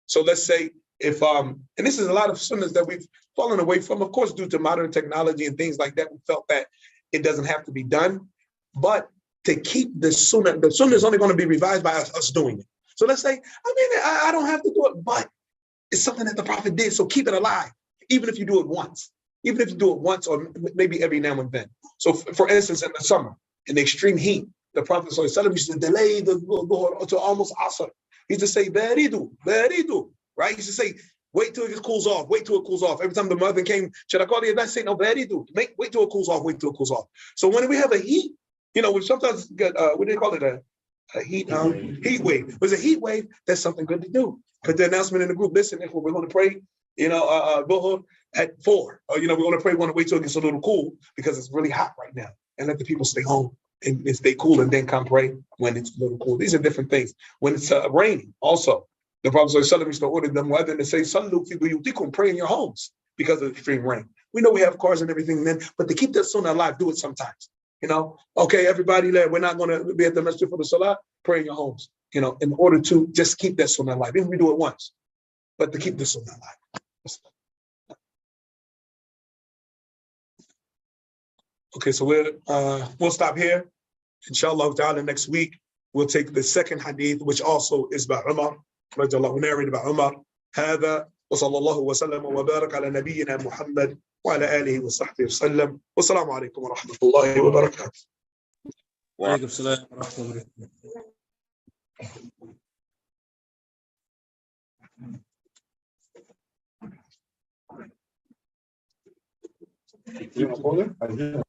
So let's say if and this is a lot of sunnahs that we've fallen away from, of course, due to modern technology and things like that, we felt that it doesn't have to be done. But to keep the sunnah is only going to be revised by us doing it. So let's say, I don't have to do it, but it's something that the Prophet did. So keep it alive, even if you do it once, or maybe every now and then. So for instance, in the summer, in the extreme heat, the Prophet ﷺ used to delay the Dhuhr to almost Asr. He used to say, baridu, right? He used to say, wait till it cools off, Every time the mother came, should I call the advice? Say, no, baridu, wait till it cools off, So when we have a heat, we sometimes get, what do they call it? A heat wave. If there's a heat wave, that's something good to do. Put the announcement in the group, listen, if we're going to pray, Dhuhr at 4, or, we're going to pray, we want to wait till it gets a little cool because it's really hot right now, and let the people stay home and stay cool and then come pray when it's a little cool. These are different things. When it's raining, also, the Prophet ﷺ used to order them rather than say, Sallu fi buyutikum, pray in your homes because of extreme rain. We know we have cars and everything then, but to keep that sunnah alive, do it sometimes. Okay, everybody, we're not going to be at the masjid for the salah, pray in your homes, in order to just keep that sunnah alive. Even if we do it once, but to keep the sunnah alive. Okay, so we'll stop here. Inshallah ta'ala, next week, we'll take the second hadith, which also is by Umar, narrated by Umar. هذا وصلى الله وسلم وبارك على نبينا محمد وعلى آله وصحبه وسلم والسلام عليكم ورحمة الله وبركاته. وعليكم السلام ورحمة الله وبركاته.